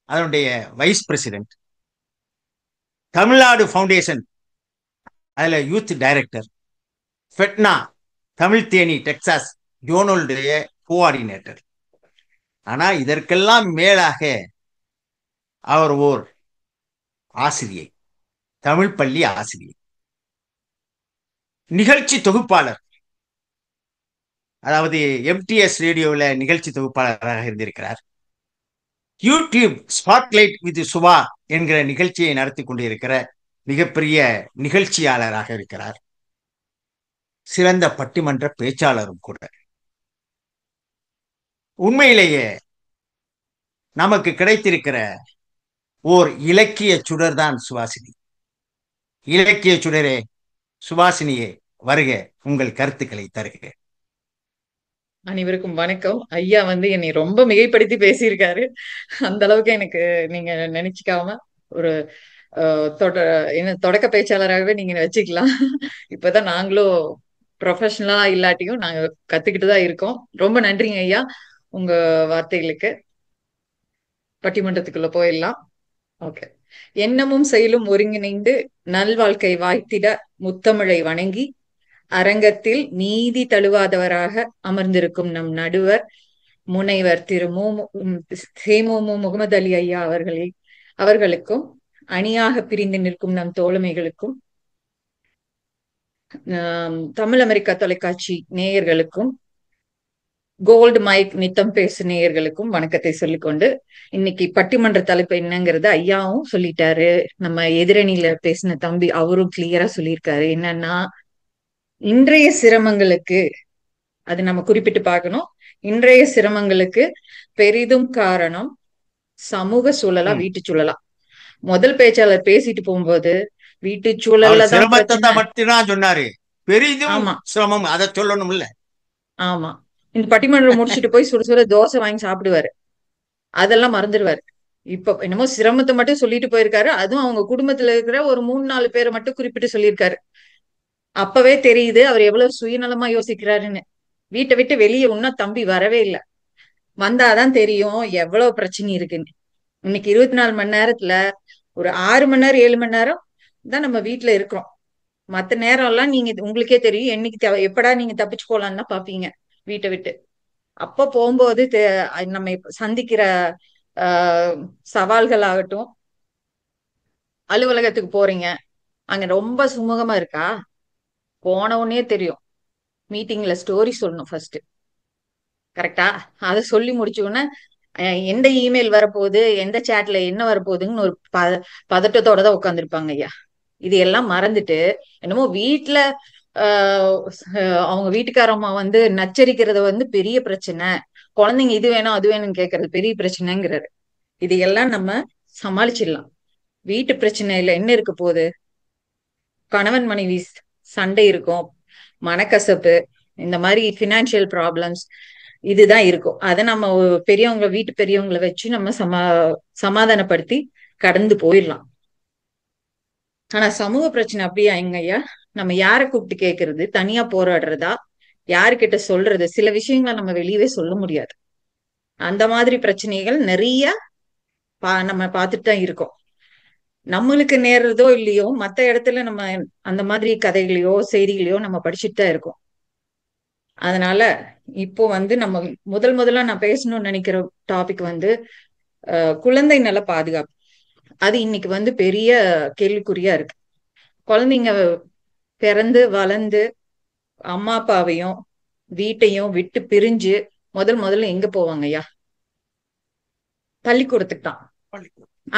அதனுடைய வைஸ் பிரசிடென்ட், தமிழ்நாடு ஃபவுண்டேஷன் அதுல youth director, FeTNA Tamil Theni Texas ஜோனலுடைய கோஆர்டினேட்டர். ஆனா இதற்கெல்லாம் மேலாக அவர் ஓர் ஆசிரியை, தமிழ் பள்ளி ஆசிரியை, நிகழ்ச்சி தொகுப்பாளர். அதாவது எம்டிஎஸ் ரேடியோவில் நிகழ்ச்சி தொகுப்பாளராக இருந்திருக்கிறார். யூடியூப் ஸ்பாட்லைட் வித் சுபா என்கிற நிகழ்ச்சியை நடத்தி கொண்டிருக்கிற மிகப்பெரிய நிகழ்ச்சியாளராக இருக்கிறார். சிறந்த பட்டிமன்ற பேச்சாளரும் கூட. உண்மையிலேயே நமக்கு கிடைத்திருக்கிற ஓர் இலக்கிய சுடர் தான் சுபாஷினி. இலக்கிய சுடரே, சுபாஷினியே வருக, உங்கள் கருத்துக்களை தருக. அனைவருக்கும் வணக்கம். ஐயா வந்து என்னை ரொம்ப மிகைப்படுத்தி பேசியிருக்காரு. அந்த அளவுக்கு எனக்கு நீங்க நினைச்சுக்காம ஒரு தொடக்க பேச்சாளராகவே நீங்க வச்சுக்கலாம். இப்பதான் நாங்களும் ப்ரொஃபஷனலா இல்லாட்டியும் நாங்க கத்துக்கிட்டுதான் இருக்கோம். ரொம்ப நன்றிங்க ஐயா உங்க வார்த்தைகளுக்கு. பட்டிமன்றத்துக்குள்ள போயிடலாம். ஓகே. எண்ணமும் செயலும் ஒருங்கிணைந்து நல்வாழ்க்கை வாய்த்திட முத்தமிழை வணங்கி அரங்கத்தில் நீதி தழுவாதவராக அமர்ந்திருக்கும் நம் நடுவர் முனைவர் திரு சேமு முகமது அலி ஐயா அவர்களுக்கும், அணியாக பிரிந்து நிற்கும் நம் தோழமைகளுக்கும், தமிழ் அமெரிக்கா தொலைக்காட்சி நேயர்களுக்கும், கோல்டு மைக் நித்தம் பேசு நேயர்களுக்கும் வணக்கத்தை சொல்லிக்கொண்டு, இன்னைக்கு பட்டிமன்ற தலைப்பு என்னங்கிறது ஐயாவும் சொல்லிட்டாரு. நம்ம எதிரணியில பேசின தம்பி அவரும் கிளியரா சொல்லியிருக்காரு. என்னன்னா, இன்றைய சிரமங்களுக்கு, அது நம்ம குறிப்பிட்டு பார்க்கணும், இன்றைய சிரமங்களுக்கு பெரிதும் காரணம் சமூக சூழலா, வீட்டு சூழலா. முதல் பேச்சாளர் பேசிட்டு போகும்போது வீட்டு அவர் சூழல்ல தான் சிரமத்தை பிரச்சனை. தான் மட்டும்தான் சொன்னாரு. பெரிதும் ஆமா சிரமம் அதை சொல்லணும்ல. ஆமா, இந்த பட்டிமன்றம் முடிச்சுட்டு போய் சுட சுட தோசை வாங்கி சாப்பிடுவாரு. அதெல்லாம் மறந்துடுவாரு. இப்ப என்னமோ சிரமத்தை மட்டும் சொல்லிட்டு போயிருக்காரு. அதுவும் அவங்க குடும்பத்துல இருக்கிற ஒரு 3-4 பேரை மட்டும் குறிப்பிட்டு சொல்லியிருக்காரு. அப்பவே தெரியுது அவர் எவ்வளவு சுயநலமா யோசிக்கிறாருன்னு. வீட்டை விட்டு வெளியே இன்னும் தம்பி வரவே இல்லை. வந்தாதான் தெரியும் எவ்வளவு பிரச்சனை இருக்குன்னு. இன்னைக்கு 24 மணி நேரத்துல ஒரு 6 மணி நேரம் 7 மணி நேரம் தான் நம்ம வீட்டுல இருக்கிறோம். மத்த நேரம் எல்லாம் நீங்க உங்களுக்கே தெரியும், என்னைக்கு எப்படா நீங்க தப்பிச்சு போலான்னு தான் பாப்பீங்க வீட்டை விட்டு. அப்ப போகும்போது நம்ம இப்ப சந்திக்கிற சவால்கள் ஆகட்டும், அலுவலகத்துக்கு போறீங்க, அங்க ரொம்ப சுமூகமா இருக்கா? போன உடனே தெரியும். மீட்டிங்ல ஸ்டோரி சொல்லணும் ஃபர்ஸ்ட், கரெக்டா? அதை சொல்லி முடிச்ச உடனே எந்த இமெயில் வரப்போகுது, எந்த சேட்ல என்ன வரப்போகுதுன்னு ஒரு பதட்டத்தோட தான் உட்காந்துருப்பாங்க ஐயா. இது எல்லாம் மறந்துட்டு என்னமோ வீட்டுல அவங்க வீட்டுக்காரம்மா நச்சரிக்கிறத பெரிய பிரச்சனை, குழந்தைங்க இது வேணும் அது வேணும்னு கேட்கறது பெரிய பிரச்சனைங்கிறாரு. இதையெல்லாம் நம்ம சமாளிச்சிடலாம். வீட்டு பிரச்சனையில என்ன இருக்க போகுது? கணவன் மனைவி சண்டை இருக்கும், மனக்கசப்பு, இந்த மாதிரி பினான்சியல் ப்ராப்ளம்ஸ் இதுதான் இருக்கும். அதை நம்ம பெரியவங்க, வீட்டு பெரியவங்களை வச்சு நம்ம சமாதானப்படுத்தி கடந்து போயிடலாம். ஆனா சமூக பிரச்சனை அப்படியா எங்கய்யா? நம்ம யாரை கூப்பிட்டு கேட்கறது? தனியா போராடுறதா? யாருக்கிட்ட சொல்றது? சில விஷயங்களை நம்ம வெளியவே சொல்ல முடியாது. அந்த மாதிரி பிரச்சனைகள் நிறைய நம்ம பார்த்துட்டு தான் இருக்கோம். நம்மளுக்கு நேர்றதோ இல்லையோ, மத்த இடத்துல நம்ம அந்த மாதிரி கதைகளையோ செய்திகளையோ நம்ம படிச்சுட்டு தான் இருக்கோம். அதனால இப்போ நம்ம முதல்ல நான் பேசணும்னு நினைக்கிற டாபிக் குழந்தை நல பாதுகாப்பு. அது இன்னைக்கு பெரிய கேள்விக்குறியா இருக்கு. குழந்தைங்க பிறந்து வளர்ந்து அம்மா அப்பாவையும் வீட்டையும் விட்டு பிரிஞ்சு முதல்ல எங்க போவாங்க ஐயா? பள்ளிக்கூடத்துக்கு தான்.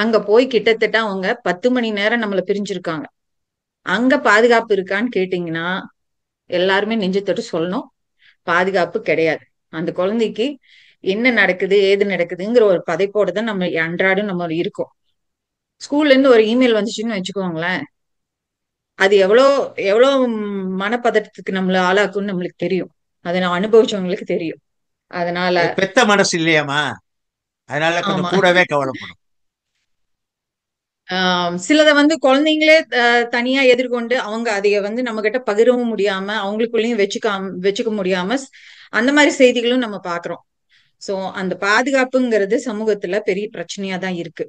அங்க போய் கிட்டத்தட்ட அவங்க 10 மணி நேரம் நம்மள பிரிஞ்சிருக்காங்க. அங்க பாதுகாப்பு இருக்கான்னு கேட்டீங்கன்னா எல்லாருமே நெஞ்சு தொட்டு சொல்லணும், பாதுகாப்பு கிடையாது. அந்த குழந்தைக்கு என்ன நடக்குது ஏது நடக்குதுங்கிற ஒரு பதைப்போட தான் நம்ம அன்றாடம் நம்ம இருக்கோம். ஸ்கூல்ல இருந்து ஒரு இமெயில் வந்துச்சுன்னு வச்சுக்கோங்களேன், அது எவ்வளோ மனப்பதட்டத்துக்கு நம்மள ஆளாக்குன்னு நம்மளுக்கு தெரியும். அதை நான் அனுபவிச்சவங்களுக்கு தெரியும். அதனால பெத்த மனசு இல்லையாமா, அதனால கொஞ்சம் கூடவே கவலைப்படும். சிலதை குழந்தைங்களே தனியா எதிர்கொண்டு அவங்க அதைய நம்ம கிட்ட பகிரவும் முடியாம, அவங்களுக்குள்ளயும் வச்சுக்க முடியாம அந்த மாதிரி செய்திகளும் நம்ம பாக்குறோம். சோ அந்த பாதுகாப்புங்கிறது சமூகத்துல பெரிய பிரச்சனையா தான் இருக்கு.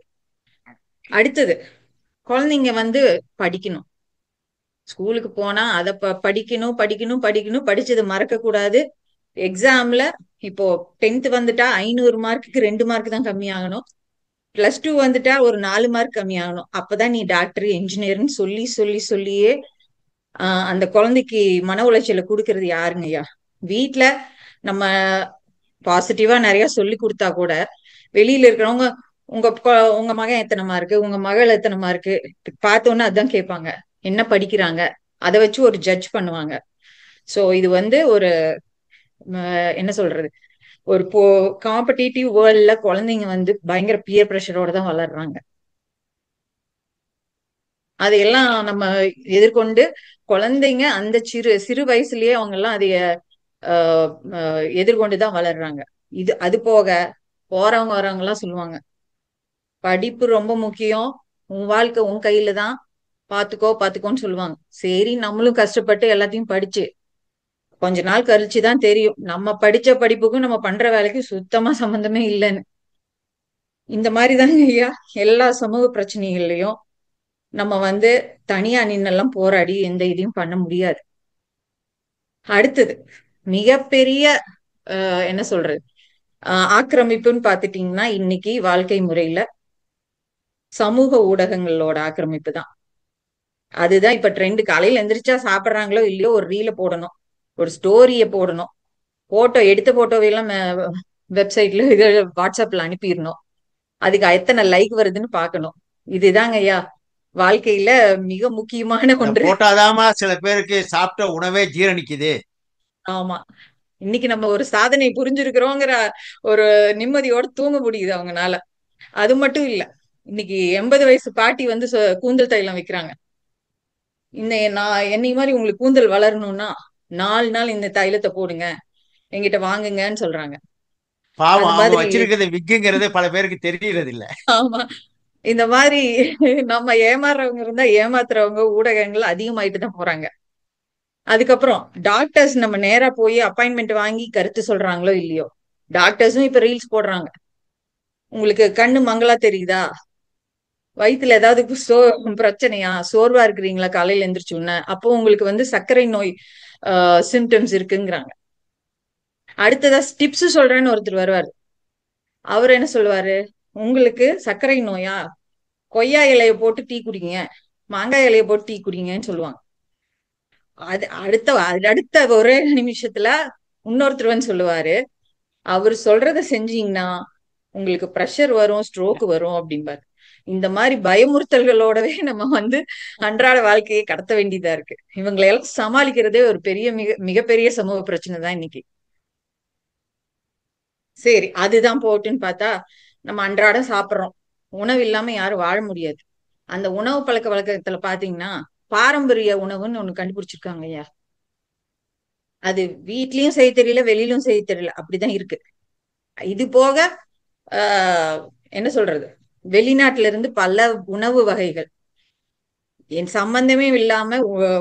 அடுத்தது, குழந்தைங்க படிக்கணும். ஸ்கூலுக்கு போனா அதை படிக்கணும் படிக்கணும் படிக்கணும், படிச்சது மறக்க கூடாது. எக்ஸாம்ல இப்போ 10th வந்துட்டா 500 மார்க்குக்கு 2 மார்க் தான் கம்மியாகணும். +2 வந்துட்டா ஒரு 4 மார்க் கம்மியாகணும். அப்பதான் நீ டாக்டர் இன்ஜினியர்னு சொல்லி சொல்லி சொல்லியே அந்த குழந்தைக்கு மன உளைச்சலை கொடுக்கறது யாருங்க ஐயா? வீட்டுல நம்ம பாசிட்டிவா நிறைய சொல்லி கொடுத்தா கூட வெளியில இருக்கிறவங்க உங்க மகன் எத்தனை மார்க்கு, உங்க மகள் எத்தனை மார்க்கு பார்த்தோன்னு அதான் கேட்பாங்க. என்ன படிக்கிறாங்க, அதை வச்சு ஒரு ஜட்ஜ் பண்ணுவாங்க. சோ இது ஒரு என்ன சொல்றது, ஒரு காம்படிட்டிவ் வேர்ல்ட்ல குழந்தைங்க பயங்கர பியர் பிரஷரோட தான் வளர்றாங்க. அதையெல்லாம் நம்ம எதிர்கொண்டு குழந்தைங்க அந்த சிறு வயசுலயே அவங்க எல்லாம் அதைய எதிர்கொண்டுதான் வளர்றாங்க. அது போக போறவங்க வரவங்க எல்லாம் சொல்லுவாங்க, படிப்பு ரொம்ப முக்கியம், உன் வாழ்க்கை உன் கையில தான், பாத்துக்கோன்னு சொல்லுவாங்க. சரி, நம்மளும் கஷ்டப்பட்டு எல்லாத்தையும் படிச்சு கொஞ்ச நாள் கழிச்சுதான் தெரியும் நம்ம படிச்ச படிப்புக்கும் நம்ம பண்ற வேலைக்கும் சுத்தமா சம்பந்தமே இல்லைன்னு. இந்த மாதிரிதாங்க ஐயா எல்லா சமூக பிரச்சனைகள்லயும் நம்ம தனியா நின்னெல்லாம் போராடி எந்த இதையும் பண்ண முடியாது. அடுத்தது மிகப்பெரிய என்ன சொல்றது ஆக்கிரமிப்புன்னு பாத்துட்டீங்கன்னா, இன்னைக்கு வாழ்க்கை முறையில சமூக ஊடகங்களோட ஆக்கிரமிப்பு தான். அதுதான் இப்ப ட்ரெண்டு. காலையில எந்திரிச்சா சாப்பிட்றாங்களோ இல்லையோ ஒரு ரீல போடணும், ஒரு ஸ்டோரிய போடணும். போட்டோ எடுத்த போட்டோவையெல்லாம் வெப்சைட்ல இது வாட்ஸ்அப்ல அனுப்பிடணும். அதுக்கு எத்தனை லைக் வருதுன்னு பார்க்கணும். இதுதாங்க ஐயா வாழ்க்கையில மிக முக்கியமான இந்த ஒன்று. போட்டாதாமா சில பேருக்கு சாப்பிட்ட உணவே ஜீரணிக்குது. ஆமா, இன்னைக்கு நம்ம ஒரு சாதனை புரிஞ்சிருக்கிறோங்கிற ஒரு நிம்மதியோட தூங்க முடியுது அவங்கனால. அது மட்டும் இல்ல, இன்னைக்கு 80 வயசு பாட்டி வந்து கூந்தல் தைலம் வைக்கிறாங்க. நான் என்னை மாதிரி உங்களுக்கு கூந்தல் வளரணும்னா 4 நாள் இந்த தைலத்தை போடுங்க, என்கிட்ட வாங்குங்கன்னு சொல்றாங்க. பாவம், அந்த அவங்க மாதிரி வச்சிருக்கிறது விக்குங்கிறதே பல பேருக்கு தெரியறது இல்ல. ஆமா, இந்த மாதிரி நம்ம ஏமாறுறவங்க இருந்தா ஏமாத்துறவங்க ஊடகங்கள் அதிகமாயிட்டு தான் போறாங்க. அதுக்கப்புறம் டாக்டர்ஸ் நம்ம நேரா போய் அப்பாயின்மெண்ட் வாங்கி கருத்து சொல்றாங்களோ இல்லையோ, டாக்டர்ஸும் இப்ப ரீல்ஸ் போடுறாங்க. உங்களுக்கு கண்ணு மங்களா தெரியுதா, வயித்துல ஏதாவது பிரச்சனையா, சோர்வா இருக்கிறீங்களா காலையில எந்திரிச்சு உடனே, அப்போ உங்களுக்கு வந்து சர்க்கரை நோய் சிம்டம்ஸ் இருக்குங்கிறாங்க. அடுத்ததா டிப்ஸ் சொல்றேன்னு ஒருத்தர் வருவாரு. அவர் என்ன சொல்லுவாரு, உங்களுக்கு சர்க்கரை நோயா, கொய்யா இலைய போட்டு டீ குடிங்க, மாங்காய் இலைய போட்டு டீ குடிங்கன்னு சொல்லுவாங்க. அது அடுத்த ஒரே நிமிஷத்துல இன்னொருத்தர் வந்து சொல்லுவாரு, அவர் சொல்றத செஞ்சீங்கன்னா உங்களுக்கு பிரஷர் வரும், ஸ்ட்ரோக் வரும் அப்படிம்பாரு. இந்த மாதிரி பயமுறுத்தல்களோடவே நம்ம வந்து அன்றாட வாழ்க்கையை கடத்த வேண்டியதா இருக்கு. இவங்களை எல்லாம் சமாளிக்கிறதே ஒரு மிகப்பெரிய சமூக பிரச்சனை தான் இன்னைக்கு. சரி, அதுதான் போட்டுன்னு பார்த்தா நம்ம அன்றாடம் சாப்பிடுறோம். உணவு இல்லாம யாரும் வாழ முடியாது. அந்த உணவு பழக்க வழக்கத்துல பாத்தீங்கன்னா பாரம்பரிய உணவுன்னு ஒண்ணு கண்டுபிடிச்சிருக்காங்க ஐயா. அது வீட்லயும் செய்ய தெரியல, வெளியிலும் செய்ய தெரியல, அப்படிதான் இருக்கு. இது போக என்ன சொல்றது, வெளிநாட்டுல இருந்து பல உணவு வகைகள் என் சம்பந்தமே இல்லாம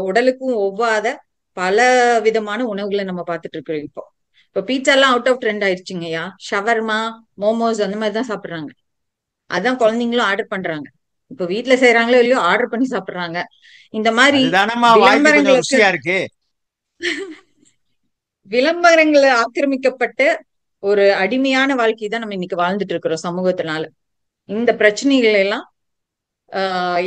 உடலுக்கும் ஒவ்வாத பல விதமான உணவுகளை நம்ம பார்த்துட்டு இருக்கோம். இப்போ பீட்சா எல்லாம் அவுட் ஆஃப் ட்ரெண்ட் ஆயிடுச்சுங்கய்யா. ஷவர்மா, மோமோஸ் அந்த மாதிரிதான் சாப்பிடுறாங்க. அதான் குழந்தைங்களும் ஆர்டர் பண்றாங்க. இப்ப வீட்டுல செய்யறாங்களோ இல்லையோ ஆர்டர் பண்ணி சாப்பிடுறாங்க. இந்த மாதிரி அதுதானம்மா வாய்க்கு கொஞ்சம் விளம்பரங்களுக்கு ருசியா இருக்கு. விளம்பரங்களை ஆக்கிரமிக்கப்பட்ட ஒரு அடிமையான வாழ்க்கை தான் நம்ம இன்னைக்கு வாழ்ந்துட்டு இருக்கிறோம் சமூகத்தினால. இந்த பிரச்சனைகள் எல்லாம்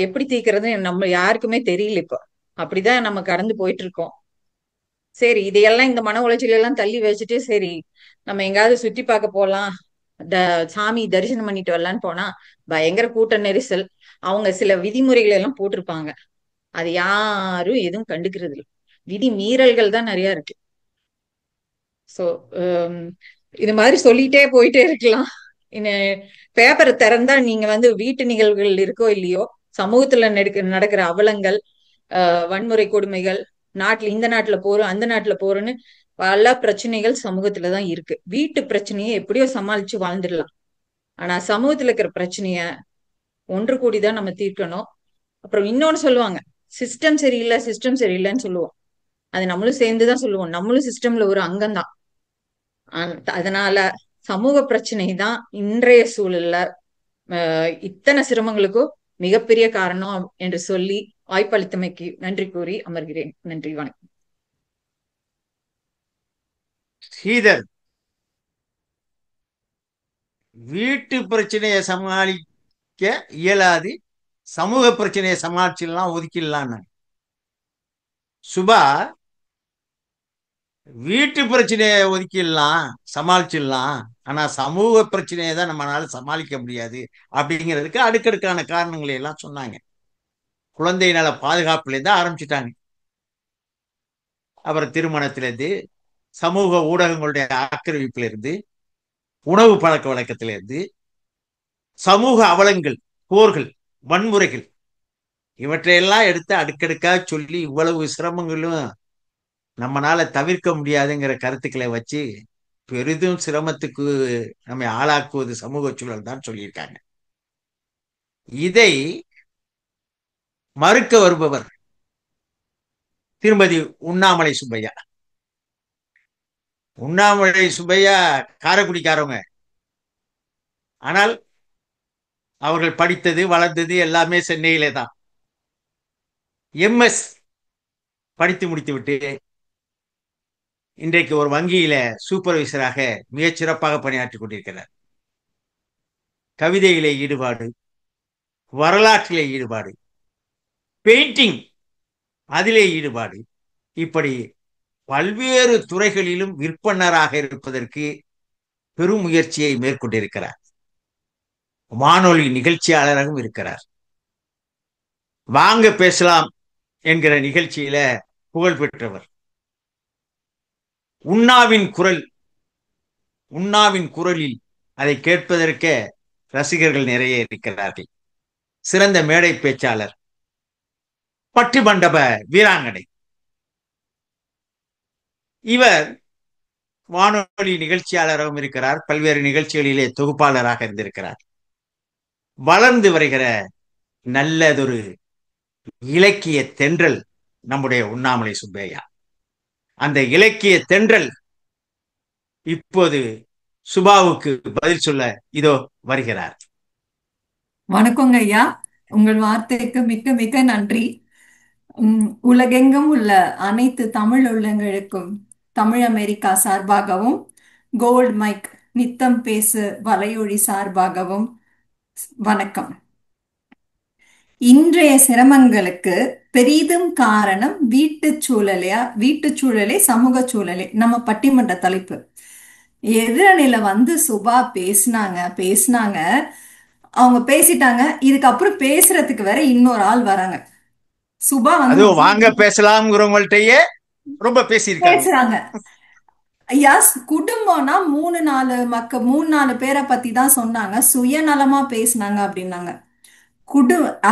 எப்படி தீர்க்கறது நம்ம யாருக்குமே தெரியல. இப்போ அப்படிதான் நம்ம கடந்து போயிட்டு இருக்கோம். சரி, இதையெல்லாம் இந்த மன உளைச்சல் எல்லாம் தள்ளி வச்சுட்டு சரி நம்ம எங்காவது சுத்தி பார்க்க போலாம், சாமி தரிசனம் பண்ணிட்டு வரலான்னு போனா பயங்கர கூட்ட நெரிசல். அவங்க சில விதிமுறைகள் எல்லாம் போட்டிருப்பாங்க, அது யாரும் எதுவும் கண்டுக்கிறது இல்லை. விதி மீறல்கள் தான் நிறைய இருக்கு. சோ இது மாதிரி சொல்லிட்டே போயிட்டே இருக்கலாம். பேப்பரை திறந்தா நீங்க வந்து வீட்டு நிகழ்வுகள் இருக்கோ இல்லையோ, சமூகத்துல நடக்கிற அவலங்கள், வன்முறை கொடுமைகள், இந்த நாட்டுல போறோம் அந்த நாட்டுல போறோம்னு பல பிரச்சனைகள் சமூகத்துலதான் இருக்கு. வீட்டு பிரச்சனையை எப்படியோ சமாளிச்சு வாழ்ந்துடலாம். ஆனா சமூகத்துல இருக்கிற பிரச்சனைய ஒன்று கூடிதான் நம்ம தீர்க்கணும். அப்புறம் இன்னொன்னு சொல்லுவாங்க, சிஸ்டம் சரியில்லைன்னு சொல்லுவோம். அது நம்மளும் சேர்ந்துதான் சொல்லுவோம், நம்மளும் சிஸ்டம்ல ஒரு அங்கம்தான். அதனால சமூக பிரச்சனை தான் இன்றைய சூழல்ல இத்தனை சிரமங்களுக்கும் மிகப்பெரிய காரணம் என்று சொல்லி வாய்ப்பளித்தமைக்கு நன்றி கூறி அமர்கிறேன். நன்றி, வணக்கம். ஸ்ரீதர், வீட்டு பிரச்சனையை சமாளிக்க இயலாது, சமூக பிரச்சனையை சமாளிச்சிடலாம், ஒதுக்கிடலாம். சுபா, வீட்டு பிரச்சனையை ஒதுக்கிடலாம், சமாளிச்சிடலாம், ஆனா சமூக பிரச்சனையை தான் நம்மளால சமாளிக்க முடியாது அப்படிங்கிறதுக்கு அடுக்கடுக்கான காரணங்களை எல்லாம் சொன்னாங்க. குழந்தை நல பாதுகாப்புல இருந்து ஆரம்பிச்சுட்டாங்க. அப்புறம் திருமணத்திலிருந்து, சமூக ஊடகங்களுடைய ஆக்கிரமிப்புல இருந்து, உணவு பழக்க வழக்கத்தில இருந்து, சமூக அவலங்கள், போர்கள், வன்முறைகள், இவற்றையெல்லாம் எடுத்து அடுக்கடுக்கா சொல்லி இவ்வளவு சிரமங்களும் நம்மளால தவிர்க்க முடியாதுங்கிற கருத்துக்களை வச்சு பெரிதும் சிரமத்துக்கு நம்மை ஆளாக்குவது சமூக சூழல் தான் சொல்லியிருக்காங்க. இதை மறுக்க வருபவர் திருமதி உண்ணாமலை சுப்பையா. உண்ணாமலை சுப்பையா காரைக்குடிக்காரவங்க. ஆனால் அவர்கள் படித்தது வளர்ந்தது எல்லாமே சென்னையிலே தான். MS படித்து முடித்து விட்டு இன்றைக்கு ஒரு வங்கியில சூப்பர்வைசராக மிகச் சிறப்பாக பணியாற்றி கொண்டிருக்கிறார். கவிதையிலே ஈடுபாடு, வரலாற்றிலே ஈடுபாடு, பெயிண்டிங் அதிலே ஈடுபாடு, இப்படி பல்வேறு துறைகளிலும் விற்பனராக இருப்பதற்கு பெரும் முயற்சியை மேற்கொண்டிருக்கிறார். வானொலி நிகழ்ச்சியாளராகவும் இருக்கிறார். வாங்க பேசலாம் என்கிற நிகழ்ச்சியில புகழ் பெற்றவர். உண்ணாவின் குரலில் அதை கேட்பதற்கே ரசிகர்கள் நிறைய இருக்கிறார்கள். சிறந்த மேடை பேச்சாளர், பட்டி மண்டப வீராங்கனை. இவர் வானொலி நிகழ்ச்சியாளராகவும் இருக்கிறார். பல்வேறு நிகழ்ச்சிகளிலே தொகுப்பாளராக இருந்திருக்கிறார். வளர்ந்து வருகிற நல்லதொரு இலக்கிய தென்றல் நம்முடைய உண்ணாமலை சுப்பையா. அந்த இலக்கிய தென்றல் இப்போது சுபாவுக்கு பதில் சொல்ல இதோ வருகிறார். வணக்கங்க ஐயா, உங்கள் வார்த்தைக்கு மிக்க மிக்க நன்றி. உலகெங்கும் உள்ள அனைத்து தமிழ் உள்ளங்களுக்கும் தமிழ் அமெரிக்கா சார்பாகவும் கோல்ட் மைக் நித்தம் பேசு வலையொலி சார்பாகவும் வணக்கம். இன்றைய சிரமங்களுக்கு பெரிதும் காரணம் வீட்டு சூழலே சமூக சூழலே. நம்ம பட்டிமன்ற தலைப்பு எதிரணியில வந்து சுபா பேசினாங்க. அவங்க பேசிட்டாங்க. இதுக்கப்புறம் பேசுறதுக்கு வேற இன்னொரு ஆள் வராங்க. சுபா வந்து வாங்க பேசலாம்ங்கிறவங்கள்ட்டயே ரொம்ப பேசுறாங்க. ஐயா, குடும்பம்னா 3-4 பேரை பத்தி தான் சொன்னாங்க. சுயநலமா பேசினாங்க அப்படின்னாங்க.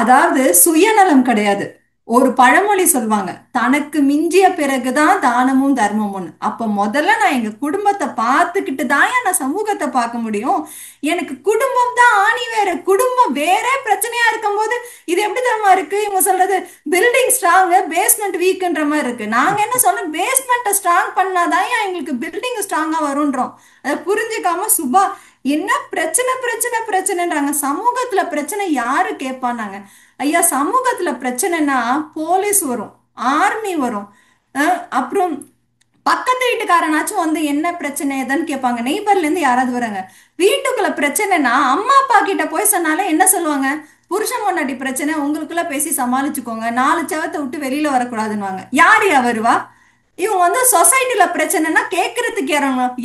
அதாவது சுயநலம் கிடையாது. ஒரு பழமொழி சொல்லுவாங்க, தனக்கு மிஞ்சிய பிறகுதான் தானமும் தர்மமும். அப்ப முதல்ல நான் எங்க குடும்பத்தை பார்த்துக்கிட்டு தான் நான் சமூகத்தை பார்க்க முடியும். எனக்கு குடும்பம் தான் ஆணி வேற. குடும்பம் வேற பிரச்சனையா இருக்கும் போது இது எப்படி தரமா இருக்கு? இவங்க சொல்றது பில்டிங் ஸ்ட்ராங் பேஸ்மெண்ட் வீக்ன்ற மாதிரி இருக்கு. நாங்க என்ன சொல்ல, பேஸ்மெண்ட்டை ஸ்ட்ராங் பண்ணாதான் எங்களுக்கு பில்டிங் ஸ்ட்ராங்கா வரும்ன்றோம். அதை புரிஞ்சுக்காம சுபா என்ன பிரச்சனைன்றாங்க. சமூகத்துல பிரச்சனை யாரு கேட்பானாங்க? ஐயா, சமூகத்துல பிரச்சனைனா போலீஸ் வரும், ஆர்மி வரும், அப்புறம் பக்கத்து வீட்டுக்காரனாச்சும் வந்து என்ன பிரச்சனை எதுன்னு கேட்பாங்க. நெய்பர்ல இருந்து யாராவது வராங்க. வீட்டுக்குள்ள பிரச்சனைனா அம்மா அப்பா கிட்ட போய் சொன்னாலே என்ன சொல்லுவாங்க? புருஷன் பொண்டாட்டி பிரச்சனை, உங்களுக்குள்ள பேசி சமாளிச்சுக்கோங்க, 4 செவத்தை விட்டு வெளியில வரக்கூடாதுன்னு. யாரு வருவா? இவங்க வந்து சொசைட்டில பிரச்சனைனா கேட்கறதுக்கு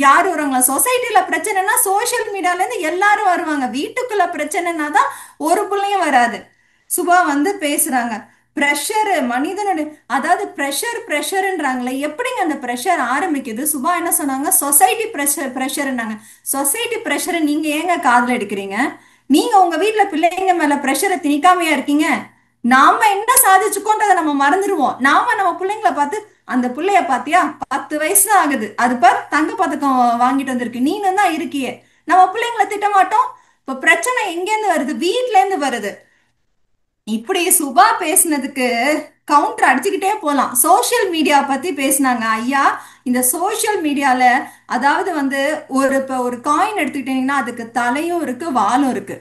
யாரு வருவாங்களா? சொசைட்டில பிரச்சனைனா சோசியல் மீடியால இருந்து எல்லாரும் வருவாங்க. வீட்டுக்குள்ள பிரச்சனைனா தான் ஒரு பிள்ளையும் வராது. சுபா வந்து பேசுறாங்க. பிரஷர் மனிதனுடைய, அதாவது பிரஷர்ன்றாங்களே, எப்படிங்க அந்த பிரஷர் ஆரம்பிக்குது? சுபா என்ன சொன்னாங்க? சொசைட்டி பிரஷர்னாங்க. சொசைட்டி பிரஷரை நீங்க ஏங்க காதுல எடுக்கிறீங்க? நீங்க உங்க வீட்டுல பிள்ளைங்க மேல பிரஷரை திணிக்காமையா இருக்கீங்க? நாம என்ன சாதிச்சுக்கோன்றதை நம்ம மறந்துடுவோம். நாம நம்ம பிள்ளைங்களை பார்த்து, அந்த பிள்ளைய பாத்தியா 10 வயசு தான் ஆகுது, அது பார் தங்க பதக்கம் வாங்கிட்டு வந்திருக்கு, நீனும் தான் இருக்கியே. நம்ம பிள்ளைங்களை திட்ட மாட்டோம். இப்ப பிரச்சனை எங்கேருந்து வருது? வீட்டுல இருந்து வருது. இப்படி சுபா பேசினதுக்கு கவுண்டர் அடிச்சுக்கிட்டே போலாம். சோசியல் மீடியா பத்தி பேசினாங்க. ஐயா, இந்த சோசியல் மீடியால அதாவது வந்து ஒரு காயின் எடுத்துக்கிட்டீங்கன்னா அதுக்கு தலையும் இருக்கு, வாலும் இருக்கு,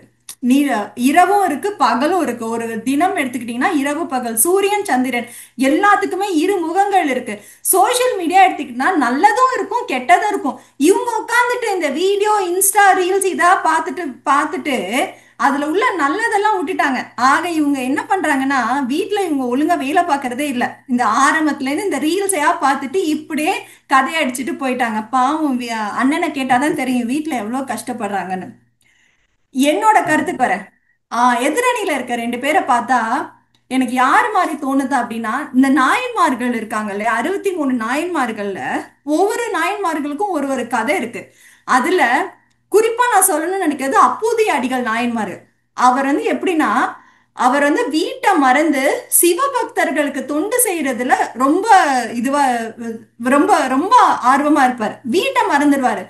இரவும் இருக்கு, பகலும் இருக்கு. ஒரு தினம் எடுத்துக்கிட்டீங்கன்னா இரவு பகல், சூரியன் சந்திரன் எல்லாத்துக்குமே 2 முகங்கள் இருக்கு. சோசியல் மீடியா எடுத்துக்கிட்டா நல்லதும் இருக்கும், கெட்டதும் இருக்கும். இவங்க உட்காந்துட்டு இந்த வீடியோ, இன்ஸ்டா ரீல்ஸ் இதா பார்த்துட்டு அதுல உள்ள நல்லதெல்லாம் விட்டுட்டாங்க. ஆக இவங்க என்ன பண்றாங்கன்னா, வீட்டுல இவங்க ஒழுங்கா வேலை பார்க்கறதே இல்லை. இந்த ஆரம்பத்துல இருந்து இந்த ரீல்ஸையா பார்த்துட்டு இப்படியே கதையை அடிச்சுட்டு போயிட்டாங்க. பாவம், அண்ணனை கேட்டாதான் தெரியும் வீட்டுல எவ்வளவு கஷ்டப்படுறாங்கன்னு. என்னோட கருத்துக்கு வரேன். எதிரணியில இருக்க 2 பேரை பார்த்தா எனக்கு யாரு மாதிரி தோணுது அப்படின்னா, இந்த நாயன்மார்கள் இருக்காங்க இல்லையா, 63 நாயன்மார்கள்ல ஒவ்வொரு நாயன்மார்களுக்கும் ஒரு கதை இருக்கு. அதுல குறிப்பா நான் சொல்லணும்னு நினைக்கிறது அப்பூதி அடிகள் நாயன்மார். அவர் வந்து எப்படின்னா, அவர் வந்து வீட்டை மறந்து சிவபக்தர்களுக்கு தொண்டு செய்யறதுல ரொம்ப இதுவா ரொம்ப ரொம்ப ஆர்வமா இருப்பார். வீட்டை மறந்துடுவாரு.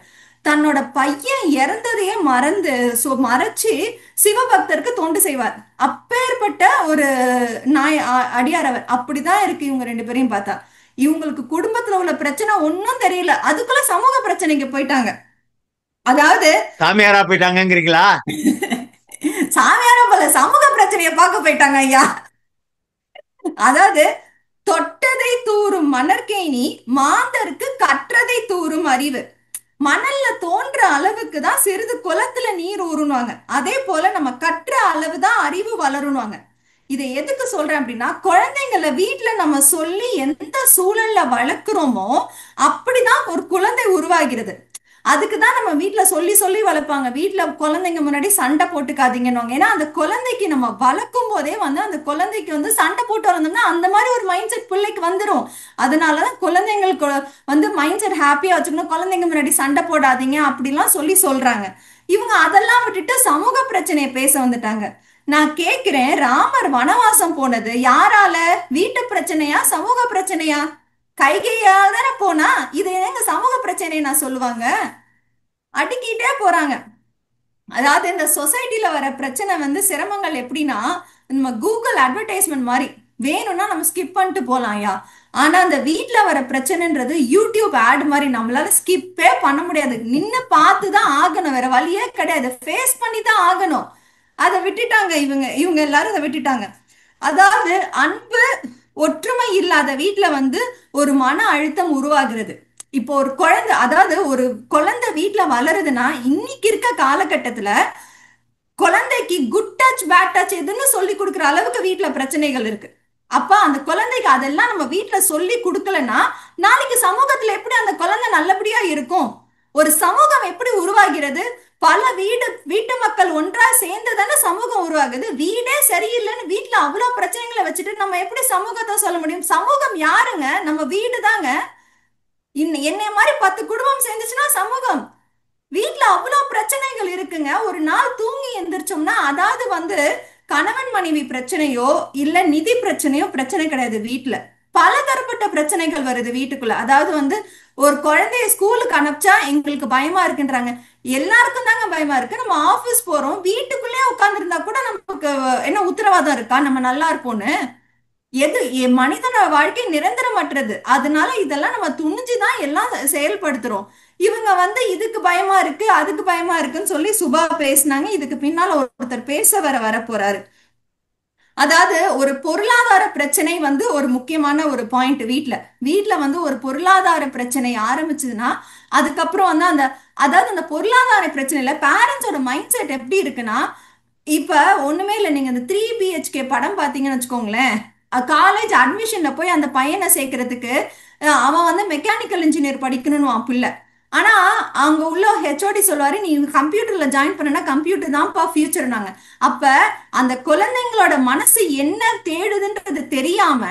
தன்னோட பையன் இறந்ததையே மறைச்சு சிவபக்தருக்கு தொண்டு செய்வார். அப்பேற்பட்ட ஒரு அடியார் அவர். அப்படிதான் இருக்கு இவங்க 2 பேரையும் பார்த்தா. இவங்களுக்கு குடும்பத்துல உள்ள பிரச்சனை ஒன்னும் தெரியல, அதுக்குள்ள சமூக பிரச்சனைக்கு போயிட்டாங்க. அதாவது சாமியாரா போயிட்டாங்கிறீங்களா? சாமியாரா போல, சமூக பிரச்சனையை பார்க்க போயிட்டாங்க ஐயா. அதாவது தொட்டதை தூறும் மணற்கேணி மாந்தருக்கு கற்றதை தூறும் அறிவு. மணல்ல தோன்ற அளவுக்கு தான் சிறிது குளத்துல நீர் ஊறுனுவாங்க. அதே போல நம்ம கற்ற அளவு தான் அறிவு வளருனுவாங்க. இதை எதுக்கு சொல்றேன் அப்படின்னா, குழந்தைங்களை வீட்டுல நம்ம சொல்லி எந்த சூழல்ல வளர்க்குறோமோ அப்படிதான் ஒரு குழந்தை உருவாகிறது. அதுக்கு தான் நம்ம வீட்ல சொல்லி சொல்லி வளர்ப்பாங்க. வீட்ல குழந்தைங்க முன்னாடி சண்டை போட்டுக்காதீங்கன்னு. ஏன்னா அந்த குழந்தைக்கு நம்ம வளர்க்கும் போதே வந்து அந்த குழந்தைக்கு வந்து சண்டை போட்டு வளர்ந்தோம்னா அந்த மாதிரி ஒரு மைண்ட் செட் பிள்ளைக்கு வந்துடும். அதனாலதான் குழந்தைங்களுக்கு வந்து மைண்ட் செட் ஹாப்பியா வச்சுக்கணும், குழந்தைங்க முன்னாடி சண்டை போடாதீங்க அப்படிலாம் சொல்லி சொல்றாங்க. இவங்க அதெல்லாம் விட்டுட்டு சமூக பிரச்சனையை பேச வந்துட்டாங்க. நான் கேக்குறேன், ராமர் வனவாசம் போனது யாரால? வீட்டு பிரச்சனையா சமூக பிரச்சனையா? கைகையால தானே போனா. இது எங்க சமூக பிரச்சனை நான் சொல்லுவாங்க? அடுக்கிட்டே போறாங்க. அதாவது இந்த சொசைட்டில வர பிரச்சனை வந்து சிரமங்கள் எப்படின்னா, நம்ம கூகுள் அட்வர்டைஸ்மெண்ட் மாதிரி வேணும்னா நம்ம ஸ்கிப் பண்ணிட்டு போலாம்யா. ஆனா அந்த வீட்ல வர பிரச்சனைன்றது யூடியூப் ஆட் மாதிரி நம்மளால ஸ்கிப்பே பண்ண முடியாது. நின்னு பார்த்து தான் ஆகணும், வேற வழியே கிடையாது. ஃபேஸ் பண்ணி தான் ஆகணும். அதை விட்டுட்டாங்க இவங்க இவங்க எல்லாரும் அதை விட்டுட்டாங்க. அதாவது அன்பு ஒற்றுமை இல்லாத வீட்ல வந்து ஒரு மன அழுத்தம் உருவாகிறது. இப்போ ஒரு குழந்தை, அதாவது ஒரு குழந்தை வீட்ல வளருதுன்னா இன்னைக்கு இருக்க காலகட்டத்துல குழந்தைக்கு குட் டச் பேட் டச் எதுன்னு சொல்லி கொடுக்குற அளவுக்கு வீட்ல பிரச்சனைகள் இருக்கு. அப்ப அந்த குழந்தைக்கு அதெல்லாம் நம்ம வீட்ல சொல்லி கொடுக்கலன்னா நாளைக்கு சமூகத்துல எப்படி அந்த குழந்தை நல்லபடியா இருக்கும்? ஒரு சமூகம் எப்படி உருவாகிறது? பல வீட்டு மக்கள் ஒன்றா சேர்ந்து தானே சமூகம் உருவாகுது. வீடே சரியில்லைன்னு வீட்ல அவ்வளவு பிரச்சனைகளை வச்சுட்டு நம்ம எப்படி சமூகத்தை சொல்ல முடியும்? சமூகம் யாருங்க? நம்ம வீடு தாங்க. என்னைய மாதிரி 10 குடும்பம் சேர்ந்துச்சுன்னா சமூகம். வீட்ல அவ்வளவு பிரச்சனைகள் இருக்குங்க. ஒரு நாள் தூங்கி எந்திரிச்சோம்னா, அதாவது வந்து கணவன் மனைவி பிரச்சனையோ இல்ல நிதி பிரச்சனையோ பிரச்சனை கிடையாது. வீட்ல பல தரப்பட்ட பிரச்சனைகள் வருது வீட்டுக்குள்ள. அதாவது வந்து ஒரு குழந்தைய ஸ்கூலுக்கு அனுப்பிச்சா எங்களுக்கு பயமா இருக்குன்றாங்க. எல்லாருக்கும் தாங்க பயமா இருக்கு. நம்ம ஆபீஸ் போறோம், வீட்டுக்குள்ளேயே உட்கார்ந்து இருந்தா கூட நமக்கு என்ன உத்தரவாதம் இருக்கா நம்ம நல்லா இருப்போம்னு? மனிதனோட வாழ்க்கை நிரந்தரமற்றது. அதனால இதெல்லாம் நம்ம துணிஞ்சுதான் எல்லாம் செயல்படுத்துறோம். இவங்க வந்து இதுக்கு பயமா இருக்கு அதுக்கு பயமா இருக்குன்னு சொல்லி சுபா பேசினாங்க. இதுக்கு பின்னால ஒருத்தர் பேச வர போறாரு. அதாவது ஒரு பொருளாதார பிரச்சனை வந்து ஒரு முக்கியமான ஒரு பாயிண்ட். வீட்ல வந்து ஒரு பொருளாதார பிரச்சனை ஆரம்பிச்சதுன்னா அதுக்கப்புறம் வந்து அதாவது அந்த பொருளாதார பிரச்சனையில பேரண்ட்ஸோட மைண்ட் செட் எப்படி இருக்குன்னா, இப்ப ஒண்ணுமே இல்லை, நீங்க இந்த 3BHK படம் பாத்தீங்கன்னு வச்சுக்கோங்களேன். காலேஜ் அட்மிஷன்ல போய் அந்த பையனை சேர்க்கறதுக்கு அவன் வந்து மெக்கானிக்கல் இன்ஜினியர் படிக்கணும்னு பிள்ளை. ஆனா அங்க உள்ள ஹெச்ஓடி சொல்லுவாரு, நீ கம்ப்யூட்டர்ல ஜாயின் பண்ணனா கம்ப்யூட்டர் தான்ப்பா ஃபியூச்சர்னாங்க. அப்ப அந்த குழந்தைங்களோட மனசு என்ன தேடுதுன்றது தெரியாம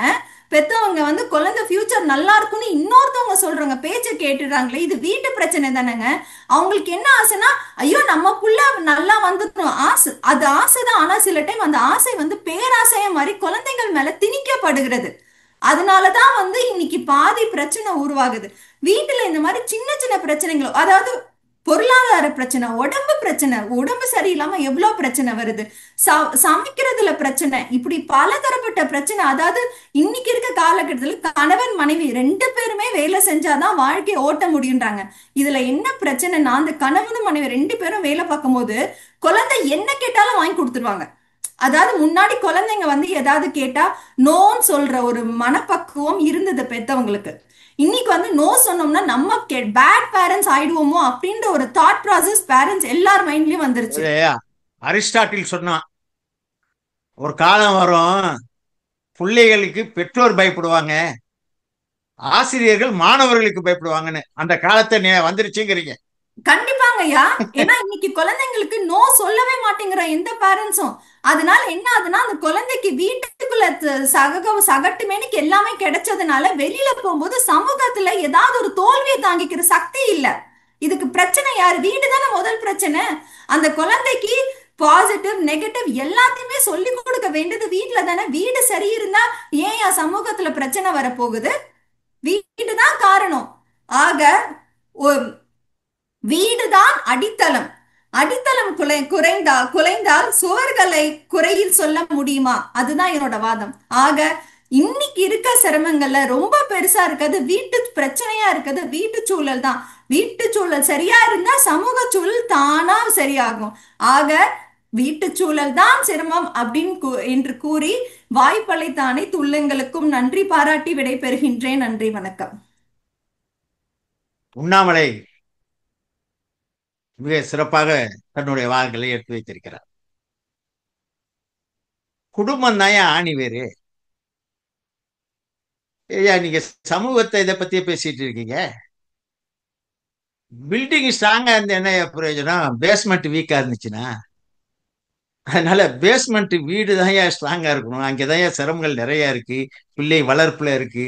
பெத்தவங்க வந்து குழந்தை ஃபியூச்சர் நல்லா இருக்கும்னு இன்னொருத்தவங்க சொல்றாங்க, பேச்சை கேட்டுறாங்களே. இது வீட்டு பிரச்சனை தானேங்க. அவங்களுக்கு என்ன ஆசைன்னா, ஐயோ நம்ம புள்ள நல்லா வந்துடணும் ஆசை. அது ஆசைதான். ஆனா சில டைம் அந்த ஆசை வந்து பேராசைய மாதிரி குழந்தைகள் மேல திணிக்கப்படுகிறது. அதனாலதான் வந்து இன்னைக்கு பாதி பிரச்சனை உருவாகுது. வீட்டுல இந்த மாதிரி சின்ன சின்ன பிரச்சனைகளோ, அதாவது பொருளாதார பிரச்சனை, உடம்பு பிரச்சனை, உடம்பு சரியில்லாம எவ்வளவு பிரச்சனை வருது, சமைக்கிறதுல பிரச்சனை, இப்படி பல தரப்பட்ட பிரச்சனை. அதாவது இன்னைக்கு இருக்க காலகட்டத்தில் கணவன் மனைவி 2 பேருமே வேலை செஞ்சாதான் வாழ்க்கையை ஓட்ட முடியுன்றாங்க. இதுல என்ன பிரச்சனைனா, அந்த கணவனும் மனைவி 2 பேரும் வேலை பார்க்கும் போது குழந்தை என்ன கேட்டாலும் வாங்கி கொடுத்துருவாங்க. அதாவது முன்னாடி குழந்தைங்க வந்து ஏதாவது கேட்டா நோன்னு சொல்ற ஒரு மனப்பக்குவம் இருந்தது பெத்தவங்களுக்கு. இன்னைக்கு வந்து நோ சொன்னோம்னா நம்ம பேட் பேரண்ட்ஸ் ஆயிடுவோமோ அப்படின்ற ஒரு தாட் ப்ராசஸ் பேரண்ட்ஸ் எல்லார் மைண்ட்லயும் வந்துருச்சு. அரிஸ்டாட்டில் சொன்னான், ஒரு காலம் வரும் பிள்ளைகளுக்கு பெற்றோர் பயப்படுவாங்க, ஆசிரியர்கள் மாணவர்களுக்கு பயப்படுவாங்கன்னு. அந்த காலத்தை வந்துருச்சுங்கிறீங்க. கண்டிப்பாங்க ஐயா. ஏன்னா இன்னைக்கு குழந்தைங்களுக்கு நோ சொல்லவே மாட்டேங்கிற எந்த பேரண்ட்ஸும். அதனால என்ன ஆகுதுன்னா, அந்த குழந்தைக்கு வீட்டுக்குள்ள சகட்டுமேனிக்கு எல்லாமே கிடைச்சதுனால வெளியில போகும்போது சமூகத்துல ஏதாவது ஒரு தோல்வியை தாங்கிக்கிற சக்தி இல்ல. இதுக்கு பிரச்சனை யாரு? வீடு தானே முதல் பிரச்சனை. அந்த குழந்தைக்கு பாசிட்டிவ் நெகட்டிவ் எல்லாத்தையுமே சொல்லி கொடுக்க வேண்டியது வீட்டுல தானே. வீடு சரி இருந்தா ஏன் சமூகத்துல பிரச்சனை வரப்போகுது? வீடுதான் காரணம். ஆக வீடுதான் அடித்தளம். அடித்தளம் குலைந்தால் சுவர்களை குறையில் சொல்ல முடியுமா? அதுதான் என்னோட வாதம். ஆக இன்னைக்கு இருக்க சிரமங்கள்ல ரொம்ப பெருசா இருக்கிறது வீட்டு பிரச்சனையா இருக்கிறது வீட்டு சூழல் தான். வீட்டு சூழல் சரியா இருந்தா சமூக சூழல் தானா சரியாகும். ஆக வீட்டு சூழல் தான் சிரமம் என்று கூறி வாய்ப்பளித்த அனைத்து உள்ளங்களுக்கும் நன்றி பாராட்டி விடைபெறுகின்றேன். நன்றி, வணக்கம். உண்ணாமலை மிக சிறப்பாக தன்னுடைய வாதங்களை எடுத்து வைத்திருக்கிறார். குடும்பம் தான் ஆணி வேறு. ஐயா நீங்க சமூகத்தை இதை பத்தியே பேசிட்டு இருக்கீங்க. பில்டிங் ஸ்ட்ராங்கா இருந்து என்ன பிரயோஜனம்? பேஸ்மெண்ட் வீக்கா இருந்துச்சுன்னா. அதனால பேஸ்மெண்ட் வீடு தான் ஸ்ட்ராங்கா இருக்கணும். அங்கதான் சிரமங்கள் நிறைய இருக்கு, பிள்ளை வளர்ப்புல இருக்கு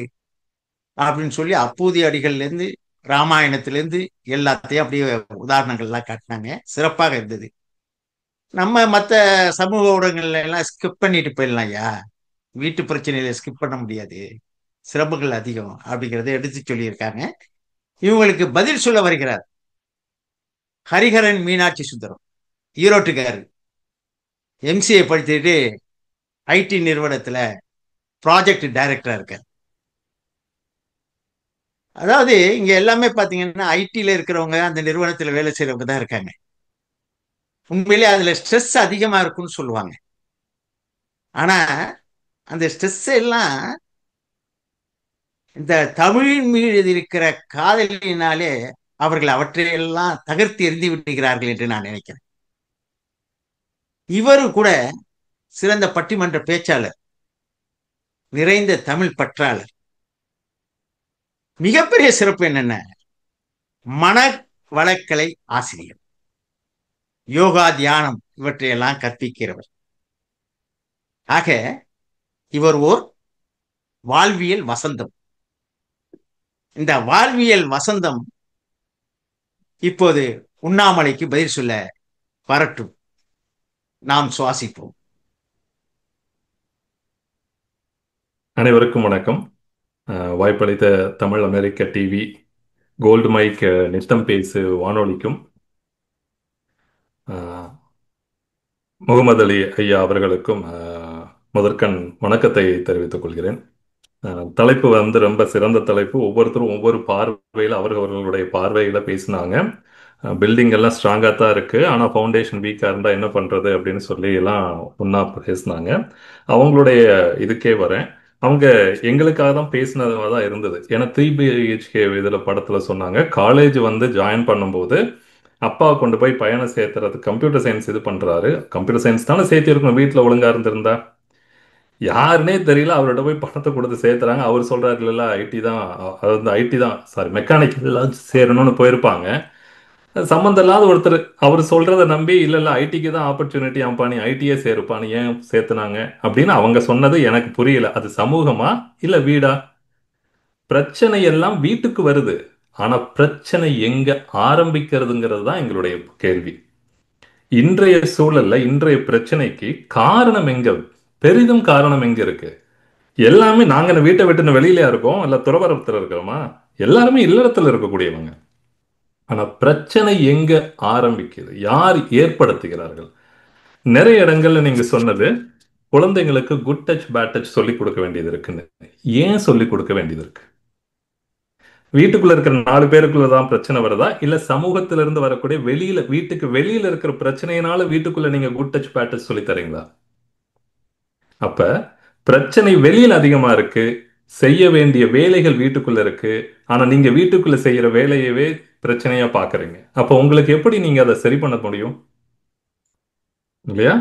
அப்படின்னு சொல்லி அப்பூதி அடிகள்ல இருந்து ராமாயணத்துல இருந்து எல்லாத்தையும் அப்படியே உதாரணங்கள்லாம் காட்டினாங்க. சிறப்பாக இருந்தது. நம்ம மற்ற சமூக ஊடகங்கள்ல எல்லாம் ஸ்கிப் பண்ணிட்டு போயிடலாம். ஐயா வீட்டு பிரச்சனையில ஸ்கிப் பண்ண முடியாது, சிரமங்கள் அதிகம் அப்படிங்கிறத எடுத்து சொல்லியிருக்காங்க. இவங்களுக்கு பதில் சொல்ல வருகிறார் ஹரிஹரன் மீனாட்சி சுந்தரம், ஈரோட்டுக்காரு. எம்சிஏ படிச்சுட்டு ஐடி நிறுவனத்துல ப்ராஜெக்ட் டைரக்டரா இருக்கார். அதாவது இங்க எல்லாமே பாத்தீங்கன்னா ஐடில இருக்கிறவங்க, அந்த நிறுவனத்துல வேலை செய்யறவங்க தான் இருக்காங்க. உண்மையிலே அதுல ஸ்ட்ரெஸ் அதிகமா இருக்கும்னு சொல்லுவாங்க. ஆனா அந்த ஸ்ட்ரெஸ் எல்லாம் இந்த தமிழின் மீது இருக்கிற காதலினாலே அவர்கள் அவற்றையெல்லாம் தகர்த்து எறிந்து விடுகிறார்கள் என்று நான் நினைக்கிறேன். இவரு கூட சிறந்த பட்டிமன்ற பேச்சாளர், நிறைந்த தமிழ் பற்றாளர். மிகப்பெரிய சிறப்பு என்னென்ன, மன வளக்கலை ஆசிரியர், யோகா தியானம் இவற்றையெல்லாம் கற்பிக்கிறவர். ஆக இவர் ஓர் வாழ்வியல் வசந்தம். இந்த வாழ்வியல் வசந்தம் இப்போது உண்ணாமலைக்கு பதில் சொல்ல வரட்டும். நாம் சுவாசிப்போம். அனைவருக்கும் வணக்கம். வாய்ப்பளித்த தமிழ் அமெரிக்க டிவி, கோல்டு மைக், நித்தம் பேசு வானொலிக்கும் முகமது அலி ஐயா அவர்களுக்கும் முதற்கண் வணக்கத்தை தெரிவித்துக் கொள்கிறேன். தலைப்பு வந்து ரொம்ப சிறந்த தலைப்பு. ஒவ்வொருத்தரும் ஒவ்வொரு பார்வையில் அவர்களுடைய பார்வைகளை பேசினாங்க. பில்டிங் எல்லாம் ஸ்ட்ராங்காக தான் இருக்குது, ஆனால் ஃபவுண்டேஷன் வீக்காக இருந்தால் என்ன பண்ணுறது அப்படின்னு சொல்லி எல்லாம் ஒன்றா பேசினாங்க. அவங்களுடைய இதுக்கே வரேன். அவங்க எங்களுக்காக தான் பேசினதாக தான் இருந்தது. ஏன்னா 3BHK இதில் படத்தில் சொன்னாங்க, காலேஜ் வந்து ஜாயின் பண்ணும்போது அப்பா கொண்டு போய் பையனை சேர்த்துறது கம்ப்யூட்டர் சயின்ஸ் இது பண்ணுறாரு. கம்ப்யூட்டர் சயின்ஸ் தானே சேர்த்திருக்கணும், வீட்டில் ஒழுங்காக இருந்திருந்தா. யாருன்னே தெரியல, அவர்கிட்ட போய் பணத்தை கொடுத்து சேர்த்துறாங்க. அவர் சொல்கிறாரு இல்லை ஐடி தான், அது வந்து ஐடி தான் சாரி மெக்கானிக்கல் சேரணும்னு போயிருப்பாங்க. சம்மந்தம் இல்லாத ஒருத்தர் அவர் சொல்றதை நம்பி இல்லை ஐடிக்கு தான் ஆப்பர்ச்சுனிட்டி அம்பானி ஐடியே சேருப்பானு ஏன் சேர்த்துனாங்க அப்படின்னு அவங்க சொன்னது எனக்கு புரியல. அது சமூகமா இல்ல வீடா? பிரச்சனை எல்லாம் வீட்டுக்கு வருது, ஆனா பிரச்சனை எங்க ஆரம்பிக்கிறதுங்கிறது தான் எங்களுடைய கேள்வி. இன்றைய சூழல்ல இன்றைய பிரச்சனைக்கு காரணம் எங்க, பெரிதும் காரணம் எங்க இருக்கு? எல்லாமே நாங்க வீட்டை விட்டு வெளியில இருக்கோம், இல்ல துறவரத்துல இருக்கிறோமா? எல்லாருமே இல்லறத்துல இருக்கக்கூடியவங்க. ஆனா பிரச்சனை எங்க ஆரம்பிக்குது, யார் ஏற்படுத்துகிறார்கள்? நிறைய இடங்கள்ல நீங்க சொன்னது குழந்தைங்களுக்கு குட் டச் பேட் டச் சொல்லிக் கொடுக்க வேண்டியது இருக்குன்னு. ஏன் சொல்லிக் கொடுக்க வேண்டியது இருக்கு? வீட்டுக்குள்ள இருக்கிற 4 பேருக்குள்ளதான் பிரச்சனை வருதா, இல்ல சமூகத்தில இருந்து வரக்கூடிய வெளியில வீட்டுக்கு வெளியில இருக்கிற பிரச்சனையினால வீட்டுக்குள்ள நீங்க குட் டச் பேட் டச் சொல்லி தரீங்களா? அப்ப பிரச்சனை வெளியில அதிகமா இருக்கு, செய்ய வேண்டிய வேலைகள் வீட்டுக்குள்ள இருக்கு. ஆனா நீங்க வீட்டுக்குள்ள செய்யற வேலையவே பிரச்சனையா பாக்குறீங்க. அப்ப உங்களுக்கு எப்படி நீங்க அதை சரி பண்ண முடியும்? இல்லையா?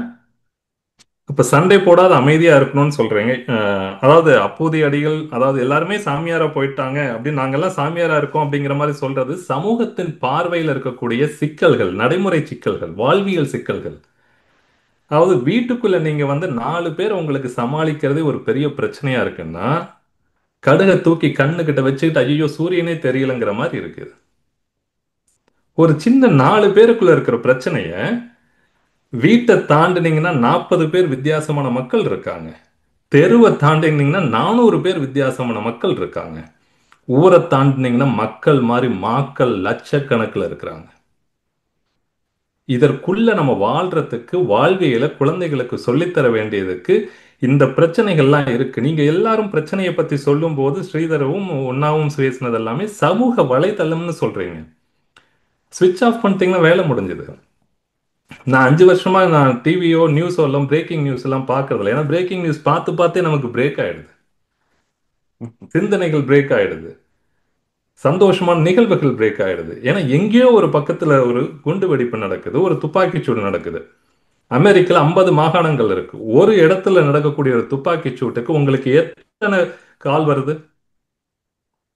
அப்ப சண்டை போடாத அமைதியா இருக்கணும்னு சொல்றீங்க. அதாவது அப்பூதி அடிகள், அதாவது எல்லாருமே சாமியாரா போயிட்டாங்க அப்படின்னு நாங்கெல்லாம் சாமியாரா இருக்கோம் அப்படிங்கிற மாதிரி சொல்றது சமூகத்தின் பார்வையில் இருக்கக்கூடிய சிக்கல்கள், நடைமுறை சிக்கல்கள், வாழ்வியல் சிக்கல்கள். அதாவது வீட்டுக்குள்ள நீங்க வந்து 4 பேர் உங்களுக்கு சமாளிக்கிறதே ஒரு பெரிய பிரச்சனையா இருக்குன்னா, கடுகை தூக்கி கண்ணு கிட்ட வச்சுக்கிட்டு ஐயோ சூரியனே தெரியலங்கிற மாதிரி இருக்குது. ஒரு சின்ன 4 பேருக்குள்ள இருக்கிற பிரச்சனைய வீட்டை தாண்டினீங்கன்னா 40 பேர் வித்தியாசமான மக்கள் இருக்காங்க. தெருவை தாண்டினீங்கன்னா 400 பேர் வித்தியாசமான மக்கள் இருக்காங்க. ஊரை தாண்டினீங்கன்னா மக்கள் மாதிரி மாக்கள் லட்சக்கணக்கில் இருக்கிறாங்க. இதற்குள்ள நம்ம வாழ்றதுக்கு, வாழ்வியல குழந்தைகளுக்கு சொல்லித்தர வேண்டியதுக்கு இந்த பிரச்சனைகள்லாம் இருக்கு. நீங்க எல்லாரும் பிரச்சனையை பத்தி சொல்லும் போது ஸ்ரீதரவும் ஒன்னாவும் பேசினது எல்லாமே சமூக வலைத்தளம்னு சொல்றீங்க. ஸ்விட்ச் ஆஃப் பண்ணிட்டீங்கன்னா வேலை முடிஞ்சது. நான் 5 வருஷமா நான் டிவியோ நியூஸோ எல்லாம் பிரேக்கிங் நியூஸ் எல்லாம் பாக்குறதில்ல. ஏன்னா பிரேக்கிங் நியூஸ் பார்த்து பார்த்தே நமக்கு பிரேக் ஆயிடுது, சிந்தனைகள் பிரேக் ஆயிடுது, சந்தோஷமான நிகழ்வுகள் பிரேக் ஆயிடுது. ஏன்னா எங்கேயோ ஒரு பக்கத்துல ஒரு குண்டு வெடிப்பு நடக்குது, ஒரு துப்பாக்கி சூடு நடக்குது. அமெரிக்கால 50 மாகாணங்கள் இருக்கு. ஒரு இடத்துல நடக்கக்கூடிய ஒரு துப்பாக்கி சூட்டுக்கு உங்களுக்கு எத்தனை கால் வருது,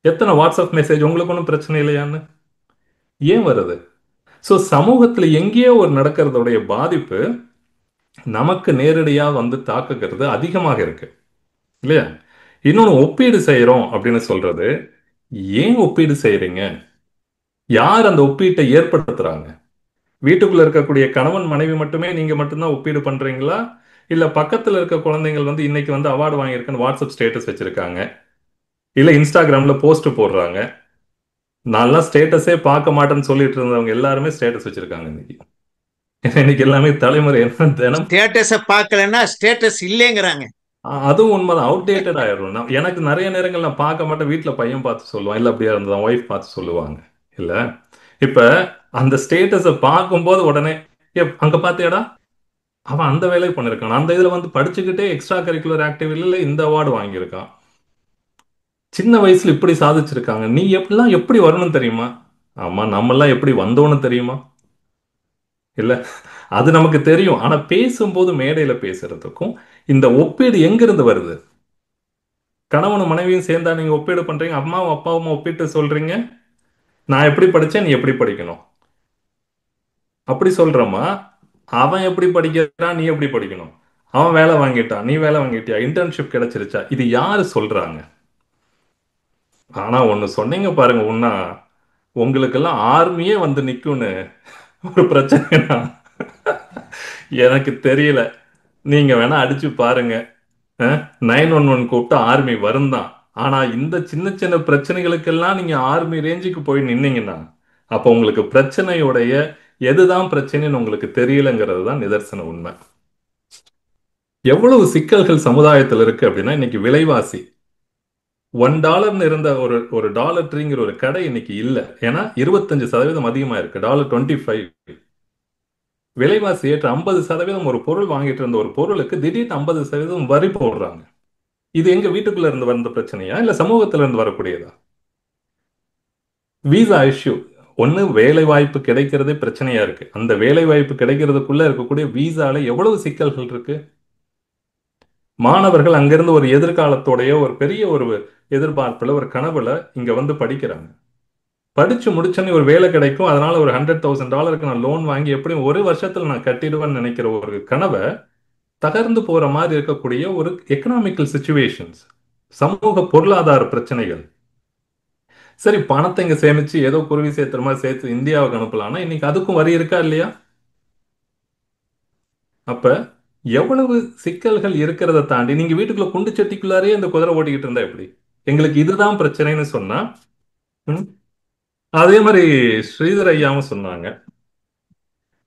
எத்தனை வாட்ஸ்அப் மெசேஜ், உங்களுக்கு ஒன்றும் பிரச்சனை இல்லையான்னு ஏன் வருது? ஸோ சமூகத்துல எங்கேயோ ஒரு நடக்கிறதுடைய பாதிப்பு நமக்கு நேரடியா வந்து தாக்குகிறது அதிகமாக இருக்கு இல்லையா? இன்னொன்னு ஒப்பீடு செய்யறோம் அப்படின்னு சொல்றது, ஏன் ஒப்பீடு செய்யறீங்க? யார் அந்த ஒப்பீட்டை ஏற்படுத்துறாங்க? வீட்டுக்குள்ள இருக்கக்கூடிய கணவன் மனைவி மட்டுமே நீங்க மட்டும்தான் ஒப்பீடு பண்றீங்களா? இல்ல பக்கத்துல இருக்க குழந்தைகள் வந்து இன்னைக்கு வந்து அவார்டு வாங்கியிருக்குன்னு வாட்ஸ்அப் ஸ்டேட்டஸ் வச்சிருக்காங்க, இல்ல இன்ஸ்டாகிராம்ல போஸ்ட் போடுறாங்க. நான்லாம் ஸ்டேட்டஸே பார்க்க மாட்டேன்னு சொல்லிட்டு இருந்தவங்க எல்லாருமே ஸ்டேட்டஸ் வச்சிருக்காங்க இன்னைக்கு. இன்னைக்கு எல்லாமே தலைமுறை என்ன தினம் ஸ்டேட்டஸ பார்க்கலன்னா ஸ்டேட்டஸ் இல்லைங்கிறாங்க. அதுவும் உண்மைதான். அவுடேட்டட் ஆயிடும். எனக்கு நிறைய நேரங்கள் நான் பார்க்க மாட்டேன், வீட்டில் பையன் பார்த்து சொல்லுவான், இல்லை அப்படியா இருந்தா ஒய்ஃப் பார்த்து சொல்லுவாங்க. இல்லை இப்ப அந்த ஸ்டேட்டஸை பார்க்கும்போது உடனே அங்க பார்த்தியாடா அவன் அந்த வேலையை பண்ணிருக்கான், அந்த இதுல வந்து படிச்சுக்கிட்டே எக்ஸ்ட்ரா கரிக்குலர் ஆக்டிவிட்டியில இந்த அவார்டு வாங்கியிருக்கான், சின்ன வயசுல இப்படி சாதிச்சிருக்காங்க, நீ எப்படிலாம் எப்படி வரணும் தெரியுமா? ஆமா, நம்மெல்லாம் எப்படி வந்தோன்னு தெரியுமா? இல்ல அது நமக்கு தெரியும். ஆனா பேசும்போது மேடையில பேசுறதுக்கும் இந்த ஒப்பீடு எங்கிருந்து வருது? கணவனும் மனைவியும் சேர்ந்தா நீங்க ஒப்பீடு பண்றீங்க, அம்மாவும் அப்பாவும் ஒப்பிட்டு சொல்றீங்க, நான் எப்படி படிச்சேன் நீ எப்படி படிக்கணும் அப்படி சொல்றோமா? அவன் எப்படி படிக்கிறான் நீ எப்படி படிக்கணும், அவன் வேலை வாங்கிட்டான் நீ வேலை வாங்கிட்டியா, இன்டர்ன்ஷிப் கிடைச்சிருச்சா, இது யாரு சொல்றாங்க? ஆனா ஒண்ணு சொன்னீங்க பாருங்க, உன்னா உங்களுக்கெல்லாம் ஆர்மியே வந்து நிக்கும்னு ஒரு பிரச்சனைனா எனக்கு தெரியல. நீங்க வேணா அடிச்சு பாருங்க, 911 கூப்பிட்டு ஆர்மி வரும் தான். ஆனா இந்த சின்ன சின்ன பிரச்சனைகளுக்கெல்லாம் நீங்க ஆர்மி ரேஞ்சுக்கு போய் நின்னீங்கன்னா அப்ப உங்களுக்கு பிரச்சனையுடைய எதுதான் பிரச்சனைன்னு உங்களுக்கு தெரியலங்கிறது தான் நிதர்சன உண்மை. எவ்வளவு சிக்கல்கள் சமுதாயத்தில் இருக்கு அப்படின்னா, இன்னைக்கு விலைவாசி $1 இருந்த ஒரு ஒரு டாலர் ட்ரீங்கிற ஒரு கடை இன்னைக்கு இல்ல. ஏன்னா 25% அதிகமா இருக்கு. $25. விலைவாசி ஏற்ற 50% ஒரு பொருள் வாங்கிட்டு இருந்த ஒரு பொருளுக்கு திடீர்னு 50% வரி போடுறாங்க. இது எங்க வீட்டுக்குள்ள இருந்து வந்த பிரச்சனையா இல்ல சமூகத்துல இருந்து வரக்கூடியதா? விசா இஷ்யூ ஒண்ணு, வேலை வாய்ப்பு கிடைக்கிறதே பிரச்சனையா இருக்கு. அந்த வேலை வாய்ப்பு கிடைக்கிறதுக்குள்ள இருக்கக்கூடிய விசால எவ்வளவு சிக்கல்கள் இருக்கு. மாணவர்கள் அங்கிருந்து ஒரு எதிர்காலத்தோடைய ஒரு பெரிய ஒரு எதிர்பார்ப்புல ஒரு கனவுல இங்க வந்து படிக்கிறாங்க. படிச்சு முடிச்சோன்னு ஒரு வேலை கிடைக்கும், அதனால ஒரு $100,000 நான் லோன் வாங்கி எப்படியும் ஒரு வருஷத்துல நான் கட்டிடுவேன்னு நினைக்கிற ஒரு கனவை தகர்ந்து போற மாதிரி இருக்கக்கூடிய ஒரு எக்கனாமிக்கல் சிச்சுவேஷன்ஸ், சமூக பொருளாதார பிரச்சனைகள். சரி, பணத்தை இங்க சேமிச்சு ஏதோ குருவி சேர்த்துற மாதிரி சேர்த்து இந்தியாவுக்கு அனுப்பலாம்னா இன்னைக்கு அதுக்கும் வரி இருக்கா இல்லையா? அப்ப எவ்வளவு சிக்கல்கள் இருக்கிறத தாண்டி நீங்க வீட்டுக்குள்ள குண்டு சட்டிக்குள்ளாரே அந்த குதிரை ஓட்டிக்கிட்டு இருந்தா எப்படி? எங்களுக்கு இதுதான் பிரச்சனைன்னு சொன்னா, ம், அதே மாதிரி ஸ்ரீதர் ஐயாவும் சொன்னாங்க,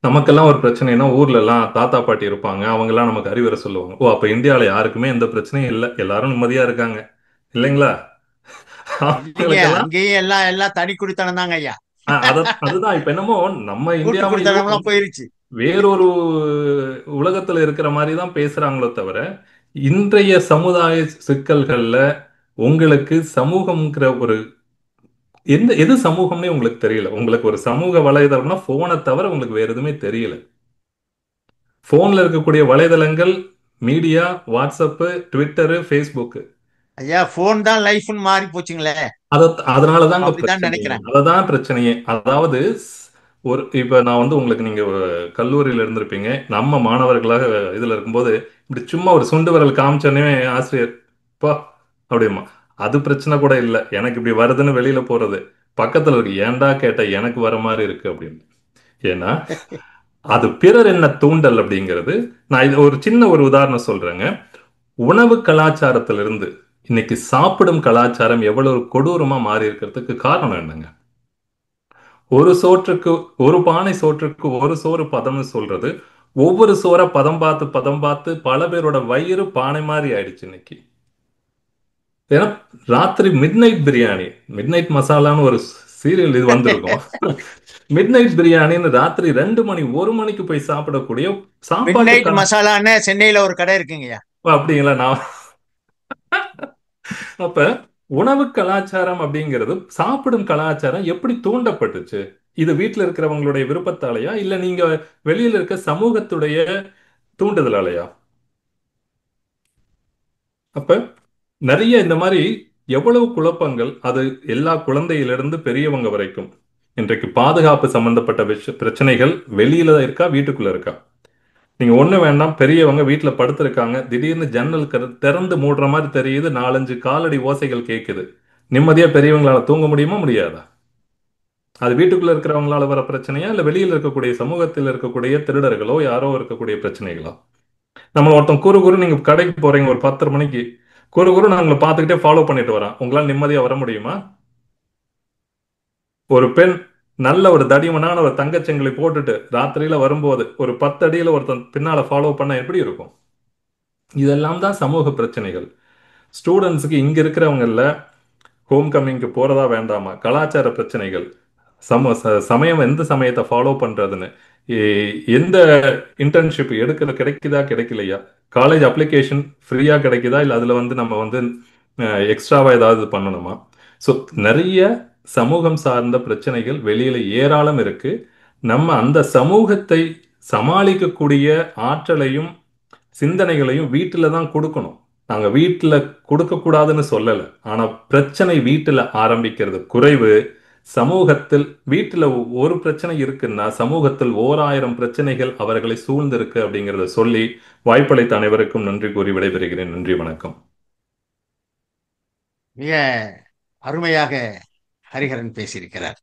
நமக்கெல்லாம் ஒரு பிரச்சனைனா ஊர்ல எல்லாம் தாத்தா பாட்டி இருப்பாங்க, அவங்க எல்லாம் நமக்கு அறிவுரை சொல்லுவாங்க. ஓ, அப்ப இந்தியாவில யாருக்குமே எந்த பிரச்சனையும் இல்லை, எல்லாரும் நிம்மதியா இருக்காங்க இல்லைங்களா? இல்லைங்க, அவங்களுக்கெல்லாம் அங்கேயும் எல்லாம் எல்லாம் தனி குடித்தனம் தாங்க ஐயா. அதுதான் இப்ப என்னமோ நம்ம கூட்டு இந்தியாவிலேயோ குடித்தனம் எல்லாம் போயிருச்சு. வேறொரு உலகத்துல இருக்கிற மாதிரி தான் பேசுறாங்களோ தவிர, இன்றைய சமுதாய சிக்கல்கள்ல உங்களுக்கு சமூகம்ங்கிற ஒரு எது சமூகம்னே உங்களுக்கு தெரியல. உங்களுக்கு ஒரு சமூக வலைதளம்னா போனை தவிர உங்களுக்கு வேற எதுவுமே தெரியல. போன்ல இருக்கக்கூடிய வலைதளங்கள், மீடியா, வாட்ஸ்அப், ட்விட்டரு, ஃபேஸ்புக். ஐயா, போன் தான் லைஃப்னு மாறி போச்சுங்களே. அதனாலதாங்க அப்படிதான் பிரச்சனையே. நினைக்கிறேன். அததான் பிரச்சனையே. அதாவது ஒரு இப்ப நான் வந்து உங்களுக்கு நீங்க கல்லூரியில இருந்திருப்பீங்க, நம்ம மாணவர்களாக இதுல இருக்கும்போது இப்படி சும்மா ஒரு சுண்டு விரல் காமிச்சோன்னே ஆசிரியர் பா அப்படிமா, அது பிரச்சனை கூட இல்லை, எனக்கு இப்படி வருதுன்னு வெளியில போறது, பக்கத்துல இருக்கு ஏன்டா கேட்ட எனக்கு வர மாதிரி இருக்கு அப்படின்னு. ஏன்னா அது பிறர் என்ன தூண்டல் அப்படிங்கிறது. நான் இது ஒரு சின்ன ஒரு உதாரணம் சொல்றேங்க. உணவு கலாச்சாரத்திலிருந்து இன்னைக்கு சாப்பிடும் கலாச்சாரம் எவ்வளவு கொடூரமா மாறி இருக்கிறதுக்கு காரணம் என்னங்க? ஒரு சோற்றுக்கு ஒரு பானை சோற்றுக்கு ஒரு சோறு பதம்னு சொல்றது, ஒவ்வொரு சோற பதம் பார்த்து பதம் பார்த்து பல பேரோட வயிறு பானை மாதிரி ஆயிடுச்சு இன்னைக்கு. ஏன்னா ராத்திரி midnight biryani, midnight மசாலான்னு ஒரு சீரியல் இது வந்திருக்கும். மிட் நைட் பிரியாணின்னு ராத்திரி 2 மணி 1 மணிக்கு போய் சாப்பிடக்கூடிய மிட் சாப்பாட்டு நைட் மசாலான்னு சென்னையில ஒரு கடை இருக்குங்கய்யா. அப்படிங்களா? நான் அப்ப உணவு கலாச்சாரம் அப்படிங்கிறது, சாப்பிடும் கலாச்சாரம் எப்படி தூண்டப்பட்டுச்சு? இது வீட்டில் இருக்கிறவங்களுடைய விருப்பத்தாலையா இல்ல நீங்க வெளியில இருக்க சமூகத்துடைய தூண்டுதலாலையா? அப்ப நிறைய இந்த மாதிரி எவ்வளவு குழப்பங்கள், அது எல்லா குழந்தையிலிருந்து பெரியவங்க வரைக்கும். இன்றைக்கு பாதுகாப்பு சம்பந்தப்பட்ட பிரச்சனைகள் வெளியில இருக்கா வீட்டுக்குள்ள இருக்கா? நீங்க ஒண்ணு வேண்டாம், பெரியவங்க வீட்டுல படுத்திருக்காங்க, திடீர்னு ஜன்னல் திறந்து மூடுற மாதிரி தெரியுது, 4-5 காலடி ஓசைகள் கேட்குது. நிம்மதியா பெரியவங்களால தூங்க முடியுமா முடியாதா? அது வீட்டுக்குள்ள இருக்கிறவங்களால வர பிரச்சனையா இல்ல வெளியில இருக்கக்கூடிய சமூகத்தில் இருக்கக்கூடிய திருடர்களோ யாரோ இருக்கக்கூடிய பிரச்சனைகளா? நம்ம ஒருத்தன் குறு குறு நீங்க கடைக்கு போறீங்க ஒரு 10:30 மணிக்கு, குறு குறு நான் உங்களை பார்த்துக்கிட்டே ஃபாலோ பண்ணிட்டு வரேன், உங்களால நிம்மதியா வர முடியுமா? ஒரு பெண் நல்ல ஒரு தடிமனான ஒரு தங்கச்செங்கலை போட்டுட்டு ராத்திரியில வரும்போது ஒரு 10 அடியில ஒருத்தன் பின்னால ஃபாலோ பண்ண எப்படி இருக்கும்? இதெல்லாம் தான் சமூக பிரச்சனைகள். ஸ்டூடெண்ட்ஸுக்கு இங்க இருக்கிறவங்கல்ல ஹோம் கம்மிங்க்கு போறதா வேண்டாமா, கலாச்சார பிரச்சனைகள், சமயம் எந்த சமயத்தை ஃபாலோ பண்றதுன்னு, எந்த இன்டர்ன்ஷிப் கிடைக்குதா கிடைக்கலையா, காலேஜ் அப்ளிகேஷன் ஃப்ரீயா கிடைக்குதா இல்லை அதுல வந்து நம்ம வந்து எக்ஸ்ட்ராவா ஏதாவது பண்ணணுமா? ஸோ நிறைய சமூகம் சார்ந்த பிரச்சனைகள் வெளியில ஏராளம் இருக்கு. நம்ம அந்த சமூகத்தை சமாளிக்கக்கூடிய ஆற்றலையும் சிந்தனைகளையும் வீட்டில தான் கொடுக்கணும். நாங்க வீட்டுல கொடுக்க கூடாதுன்னு சொல்லல. ஆனா பிரச்சனை வீட்டுல ஆரம்பிக்கிறது குறைவு. சமூகத்தில் வீட்டுல ஒரு பிரச்சனை இருக்குன்னா சமூகத்தில் 1000 பிரச்சனைகள் அவர்களை சூழ்ந்திருக்கு அப்படிங்கிறத சொல்லி வாய்ப்பளித்த அனைவருக்கும் நன்றி கூறி விடைபெறுகிறேன். நன்றி, வணக்கம். மிக அருமையாக ஹரிஹரன் பேசியிருக்கிறார்.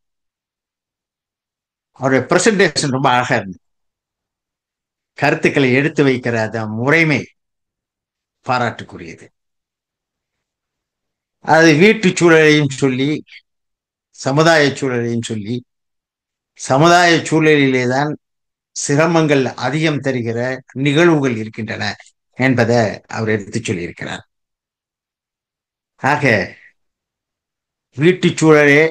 அவருடைய பிரசன்டேஷன் ரொம்ப அழகா இருந்தது. கருத்துக்களை எடுத்து வைக்கிற அந்த முறைமை பாராட்டுக்குரியது. அது வீட்டு சூழலையும் சொல்லி சமுதாய சூழலையும் சொல்லி, சமுதாய சூழலிலே தான் சிரமங்கள் அதிகம் தருகிற நிகழ்வுகள் இருக்கின்றன என்பதை அவர் எடுத்து சொல்லியிருக்கிறார். ஆக வீட்டு சூழலே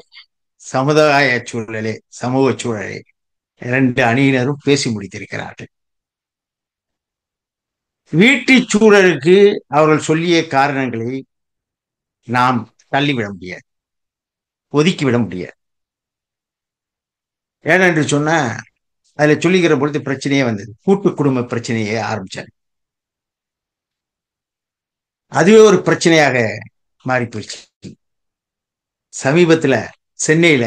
சமுதாய சூழலே சமூக சூழலே 2 அணியினரும் பேசி முடித்திருக்கிறார்கள். வீட்டு சூழலுக்கு அவர்கள் சொல்லிய காரணங்களை நாம் தள்ளிவிட முடியாது, ஒதுக்கிவிட முடியாது. ஏனென்று சொன்னா அதுல சொல்லிக்கிற பொழுது பிரச்சனையே வந்தது. கூட்டு குடும்ப பிரச்சனையே ஆரம்பிச்சாரு. அதுவே ஒரு பிரச்சனையாக மாறி போயிடுச்சு. சமீபத்துல சென்னையில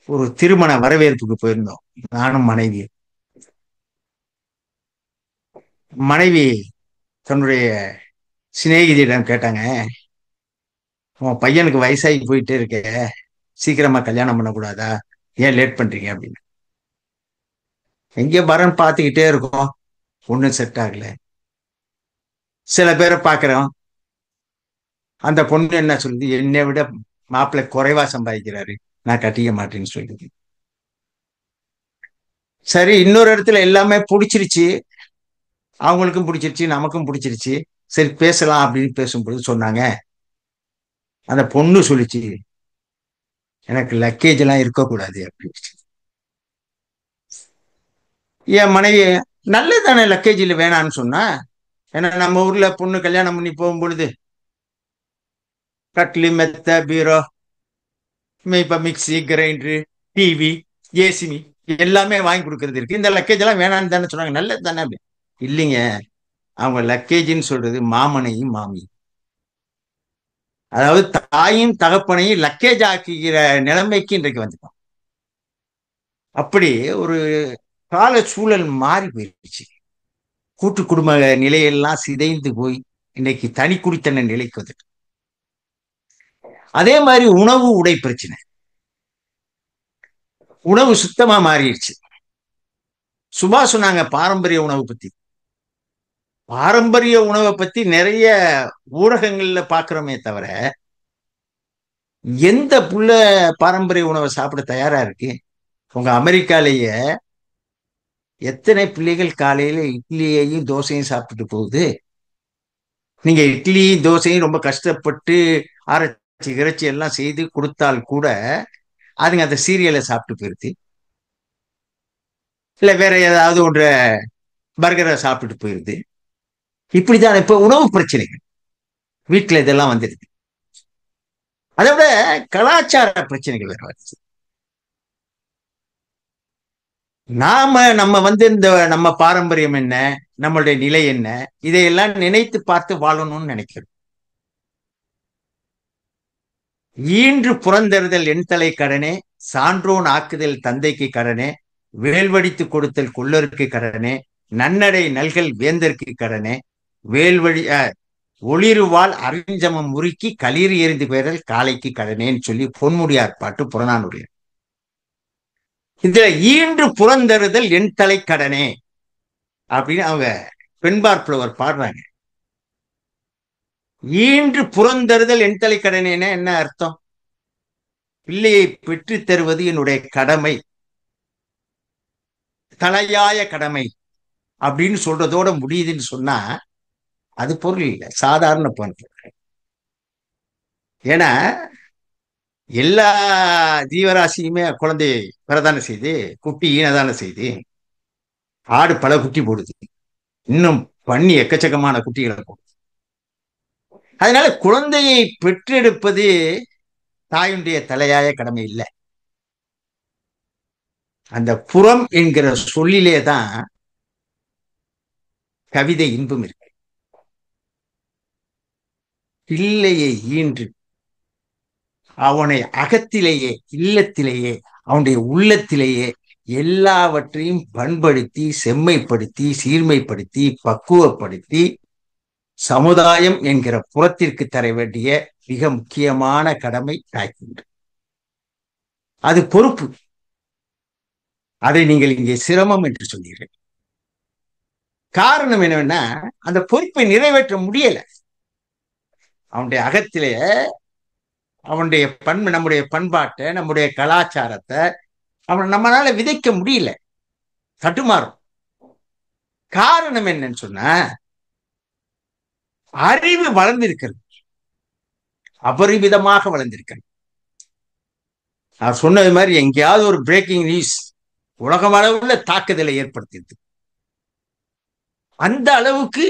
ஒரு திருமண வரவேற்புக்கு போயிருந்தோம், நானும் மனைவியும். மனைவி தன்னுடைய சிநேகிதியிடம் கேட்டாங்க, உன் பையனுக்கு வயசாகி போயிட்டே இருக்க, சீக்கிரமா கல்யாணம் பண்ணக்கூடாதா, ஏன் லேட் பண்றீங்க அப்படின்னு. எங்க வரன்னு பார்த்துக்கிட்டே இருக்கோம், ஒன்றும் செட் ஆகல. சில பேரை பார்க்குறோம், அந்த பொண்ணு என்ன சொல்லுது, என்னை விட மாப்பிள்ளை குறைவா சம்பாதிக்கிறாரு, நான் கட்டிக்க மாட்டேன்னு சொல்லுது. சரி, இன்னொரு இடத்துல எல்லாமே பிடிச்சிருச்சு, அவங்களுக்கும் பிடிச்சிருச்சு நமக்கும் பிடிச்சிருச்சு, சரி பேசலாம் அப்படின்னு பேசும்பொழுது சொன்னாங்க, அந்த பொண்ணு சொல்லிச்சு, எனக்கு லக்கேஜ் எல்லாம் இருக்கக்கூடாது அப்படின்னு. என் மனைவி நல்லதானே லக்கேஜ் இல்லை வேணான்னு சொன்னா, ஏன்னா நம்ம ஊர்ல பொண்ணு கல்யாணம் பண்ணி போகும் பொழுது கட்லி மெத்த பீரோ இப்ப மிக்சி கிரைண்டரு டிவி ஏசிமி எல்லாமே வாங்கி கொடுக்கறது இருக்கு. இந்த லக்கேஜ் எல்லாம் வேணான்னு தானே சொன்னாங்க, நல்லது தானே அப்படி. இல்லைங்க, அவங்க லக்கேஜ்ன்னு சொல்றது மாமனையும் மாமி, அதாவது தாயும் தகப்பனையும் லக்கேஜ் ஆக்கிக்கிற நிலைமைக்கு இன்றைக்கு வந்துட்டோம். அப்படி ஒரு கால சூழல் மாறி போயிடுச்சு. கூட்டு குடும்ப நிலையெல்லாம் சிதைந்து போய் இன்னைக்கு தனி குடித்தன நிலைக்கு வந்துட்டு. அதே மாதிரி உணவு உடை பிரச்சனை, உணவு சுத்தமா மாறிடுச்சு. சுபா சொன்னாங்க பாரம்பரிய உணவு பத்தி. பாரம்பரிய உணவை பத்தி நிறைய ஊடகங்கள்ல பாக்குறோமே தவிர எந்த புள்ள பாரம்பரிய உணவை சாப்பிட தயாரா இருக்கு? உங்க அமெரிக்காலேயே எத்தனை பிள்ளைகள் காலையில இட்லியையும் தோசையும் சாப்பிட்டு போகுது. நீங்க இட்லியும் தோசையும் ரொம்ப கஷ்டப்பட்டு அரைச்சி இறைச்சி எல்லாம் செய்து கொடுத்தால் கூட அதுங்க அந்த சீரியலை சாப்பிட்டு போயிருது, இல்ல வேற ஏதாவது ஒன்று பர்கரை சாப்பிட்டு போயிருது. இப்படிதான் இப்ப உணவு பிரச்சனைகள் வீட்டுல இதெல்லாம் வந்துருது. அதை விட கலாச்சார பிரச்சனைகள் வேற வருது. நம்ம நம்ம பாரம்பரியம் என்ன, நம்மளுடைய நிலை என்ன, இதையெல்லாம் நினைத்து பார்த்து வாழணும்னு நினைக்கிறோம். ஈன்று புறந்தறுதல் எண்தலை கடனே, சான்றோன் ஆக்குதல் தந்தைக்கு கடனே, வேல்வடித்து கொடுத்தல் கொள்ளருக்கு கடனே, நன்னடை நல்கல் வேந்தற்கு கடனே, வேல்வழி ஒளிருவாள் அறிஞ்சமம் முறுக்கி களிர் எறிந்து பெயரல் காளைக்கு கடனேன்னு சொல்லி பொன்முடியார் பாட்டு புறநானூறு. இதுல ஈன்று புறந்தறுதல் என் தலை கடனே அப்படின்னு அவங்க பெண்பார் புலவர் பாடுறாங்க. ஈன்று புறந்தறுதல் என் தலை கடனேன்னா என்ன அர்த்தம்? பிள்ளையை பெற்று தருவது என்னுடைய கடமை, தலையாய கடமை அப்படின்னு சொல்றதோட முடியுதுன்னு சொன்னா அது பொருள் இல்லை, சாதாரண பொருள். ஏன்னா எல்லா ஜீவராசியுமே குழந்தையை வரதானே செய்து, குட்டி ஈனதானே செய்து. ஆடு பல குட்டி போடுது, இன்னும் பண்ணி எக்கச்சக்கமான குட்டிகளை போடுது. அதனால குழந்தையை பெற்றெடுப்பது தாயுடைய தலையாய கடமை இல்லை. அந்த புறம் என்கிற சொல்லிலே தான் கவிதை இன்பம் இருக்கு. பிள்ளையை ஈன்று அவனை அகத்திலேயே, இல்லத்திலேயே, அவனுடைய உள்ளத்திலேயே எல்லாவற்றையும் பண்படுத்தி, செம்மைப்படுத்தி, சீர்மைப்படுத்தி, பக்குவப்படுத்தி சமுதாயம் என்கிற புறத்திற்கு தர வேண்டிய மிக முக்கியமான கடமை தாய்க்கு. அது பொறுப்பு. அதை நீங்கள் இங்கே சிரமம் என்று சொன்னீர்கள். காரணம் என்னவென்னா, அந்த பொறுப்பை நிறைவேற்ற முடியல. அவனுடைய அகத்திலே அவனுடைய நம்முடைய பண்பாட்டை, நம்முடைய கலாச்சாரத்தை நம்மளால விதைக்க முடியல, தட்டுமாறும். காரணம் என்னன்னு சொன்னா, அறிவு வளர்ந்திருக்கிறது, அபரிமிதமாக வளர்ந்திருக்கிறது. நான் சொன்னது மாதிரி எங்கேயாவது ஒரு பிரேக்கிங் நியூஸ் உலகம் அளவுல தாக்குதலை ஏற்படுத்தியது. அந்த அளவுக்கு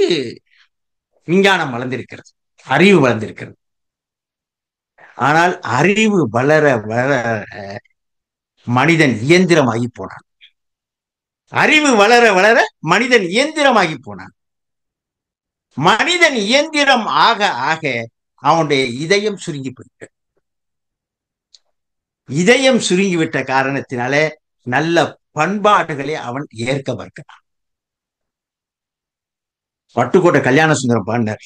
விஞ்ஞானம் வளர்ந்திருக்கிறது, அறிவு வளர்ந்திருக்கிறது. ஆனால் அறிவு வளர வளர மனிதன் இயந்திரமாகி போனான். அறிவு வளர வளர மனிதன் இயந்திரமாகி போனான். மனிதன் இயந்திரம் ஆக ஆக அவனுடைய இதயம் சுருங்கி போயிட்டு, இதயம் சுருங்கிவிட்ட காரணத்தினாலே நல்ல பண்பாடுகளை அவன் ஏற்க மறுக்கிறான். பட்டுக்கோட்டை கல்யாண சுந்தரம் பாடினார்,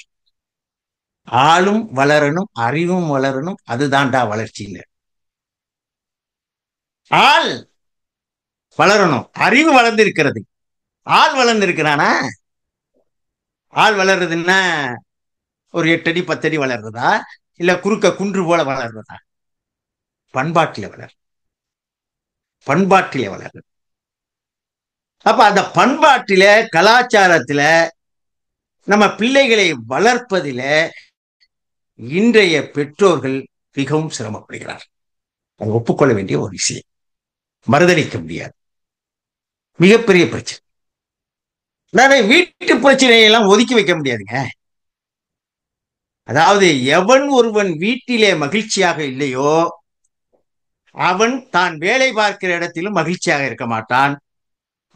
ஆளும் வளரணும், அறிவும் வளரணும், அதுதான்டா வளர்ச்சின்னு. ஆள் வளரணும், அறிவு வளர்ந்திருக்கிறது, ஆள் வளர்ந்திருக்கிறானா? ஆள் வளர்றதுன்னா ஒரு 8 அடி 10 அடி வளர்றதா, இல்ல குறுக்க குன்று போல வளர்றதா? பண்பாட்டில வளர், பண்பாட்டில வளர்றது. அப்ப அந்த பண்பாட்டில, கலாச்சாரத்தில நம்ம பிள்ளைகளை வளர்ப்பதில இன்றைய பெற்றோர்கள் மிகவும் சிரமப்படுகிறார். அது ஒப்புக்கொள்ள வேண்டிய ஒரு விஷயம், மறுதளிக்க முடியாது. மிகப்பெரிய பிரச்சனை. வீட்டு பிரச்சனையெல்லாம் ஒதுக்கி வைக்க முடியாதுங்க. அதாவது எவன் ஒருவன் வீட்டிலே மகிழ்ச்சியாக இல்லையோ அவன் தான் வேலை பார்க்கிற இடத்திலும் மகிழ்ச்சியாக இருக்க மாட்டான்,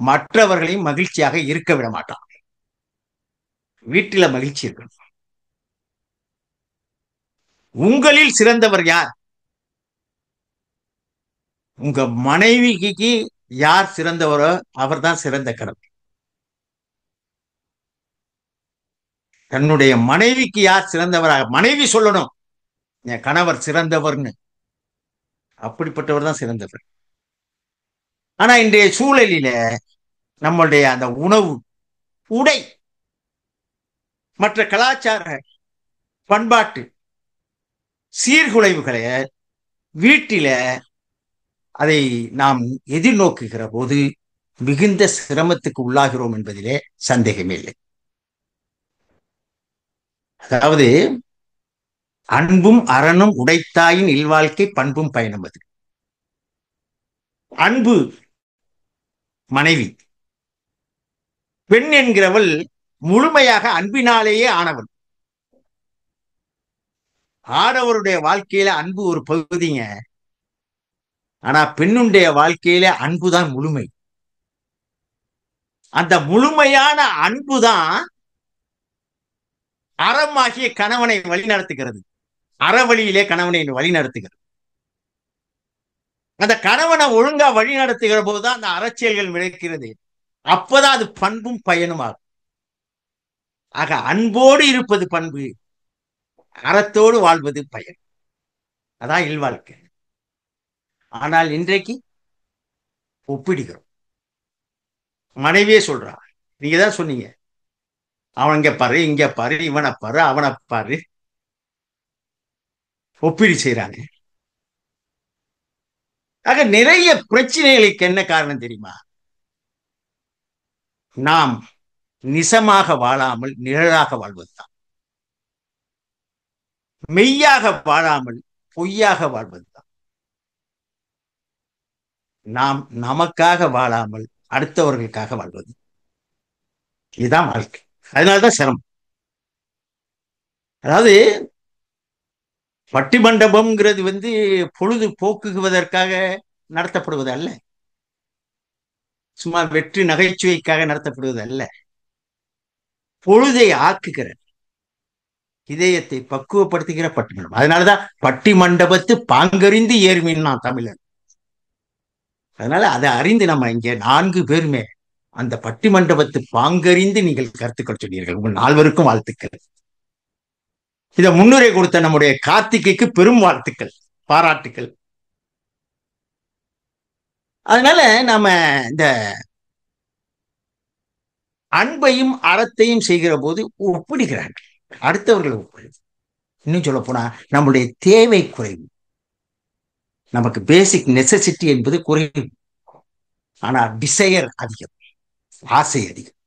மற்றவர்களையும் மகிழ்ச்சியாக இருக்க விட மாட்டான். வீட்டில மகிழ்ச்சி இருக்கணும். உங்களில் சிறந்தவர் யார்? உங்க மனைவிக்கு யார் சிறந்தவரோ அவர்தான் சிறந்த கடவுள். தன்னுடைய மனைவிக்கு யார் சிறந்தவராக மனைவி சொல்லணும், என் கணவர் சிறந்தவர்னு. அப்படிப்பட்டவர் தான் சிறந்தவர். ஆனா இன்றைய சூழலில நம்மளுடைய அந்த உணவு, உடை, மற்ற கலாச்சார பண்பாட்டு சீர்குலைவுகளை வீட்டில அதை நாம் எதிர்நோக்குகிற போது மிகுந்த சிரமத்துக்கு உள்ளாகிறோம் என்பதிலே சந்தேகமே இல்லை. அதாவது அன்பும் அறனும் உடைத்தாயின் இல்வாழ்க்கை பண்பும் பயணம். அது அன்பு மனைவி, பெண் என்கிறவள் முழுமையாக அன்பினாலேயே ஆனவள். ஆடவருடைய வாழ்க்கையில அன்பு ஒரு பகுதிங்க, ஆனா பெண்ணுடைய வாழ்க்கையில அன்புதான் முழுமை. அந்த முழுமையான அன்புதான் அறமாகிய கணவனை வழிநடத்துகிறது. அறவழியிலே கணவனை வழிநடத்துகிறது. அந்த கணவனை ஒழுங்கா வழி நடத்துகிற போதுதான் அந்த அறச்செயல்கள் விளைக்கிறது. அப்பதான் அது பண்பும் பயனும் ஆகும். ஆக அன்போடு இருப்பது பண்பு, அறத்தோடு வாழ்வது பயன். அதான் இல்வாழ்க்கை. ஆனால் இன்றைக்கு ஒப்பிடுகிறோம். மனைவியே சொல்றா, நீங்க தான் சொன்னீங்க, அவன் இங்க பாரு, இங்க பாரு, இவனை பாரு, அவனை பாரு, ஒப்பீடு செய்யறாங்க. ஆக நிறைய பிரச்சனைகளுக்கு என்ன காரணம் தெரியுமா? நாம் நிசமாக வாழாமல் நிழலாக வாழ்வதுதான். மெய்யாக வாழாமல் பொய்யாக வாழ்வதுதான். நாம் நமக்காக வாழாமல் அடுத்தவர்களுக்காக வாழ்வது, இதுதான் வாழ்க்கை. அதனாலதான் சிரமம். அதாவது பட்டிமண்டபம்ங்கிறது பொழுது போக்குவதற்காக நடத்தப்படுவது அல்ல, சும்மா வெற்றி நகைச்சுவைக்காக நடத்தப்படுவது அல்ல. பொழுதை ஆக்குகிற, இதயத்தை பக்குவப்படுத்துகிற பட்டிமண்டபம். அதனாலதான் பட்டிமண்டபத்து பாங்கறிந்து ஏறுமின் நான் தமிழன். அதனால அதை அறிந்து நம்ம இங்கே 4 பேருமே அந்த பட்டிமண்டபத்து பாங்கறிந்து நீங்கள் கருத்துக்கள் சொன்னீர்கள். உங்கள் 4 வாழ்த்துக்கள். இத முன்னுரை கொடுத்த நம்முடைய கார்த்திகைக்கு பெரும் வாழ்த்துக்கள், பாராட்டுக்கள். அதனால நாம இந்த அன்பையும் அறத்தையும் செய்கிற போது ஒப்பிடுகிறார்கள், அடுத்தவர்கள் ஒப்பிடுது. இன்னும் சொல்ல போனா நம்முடைய தேவை குறைவு, நமக்கு பேசிக் நெசசிட்டி என்பது குறைவு, ஆனா டிசையர் அதிகம், ஆசை அதிகம்.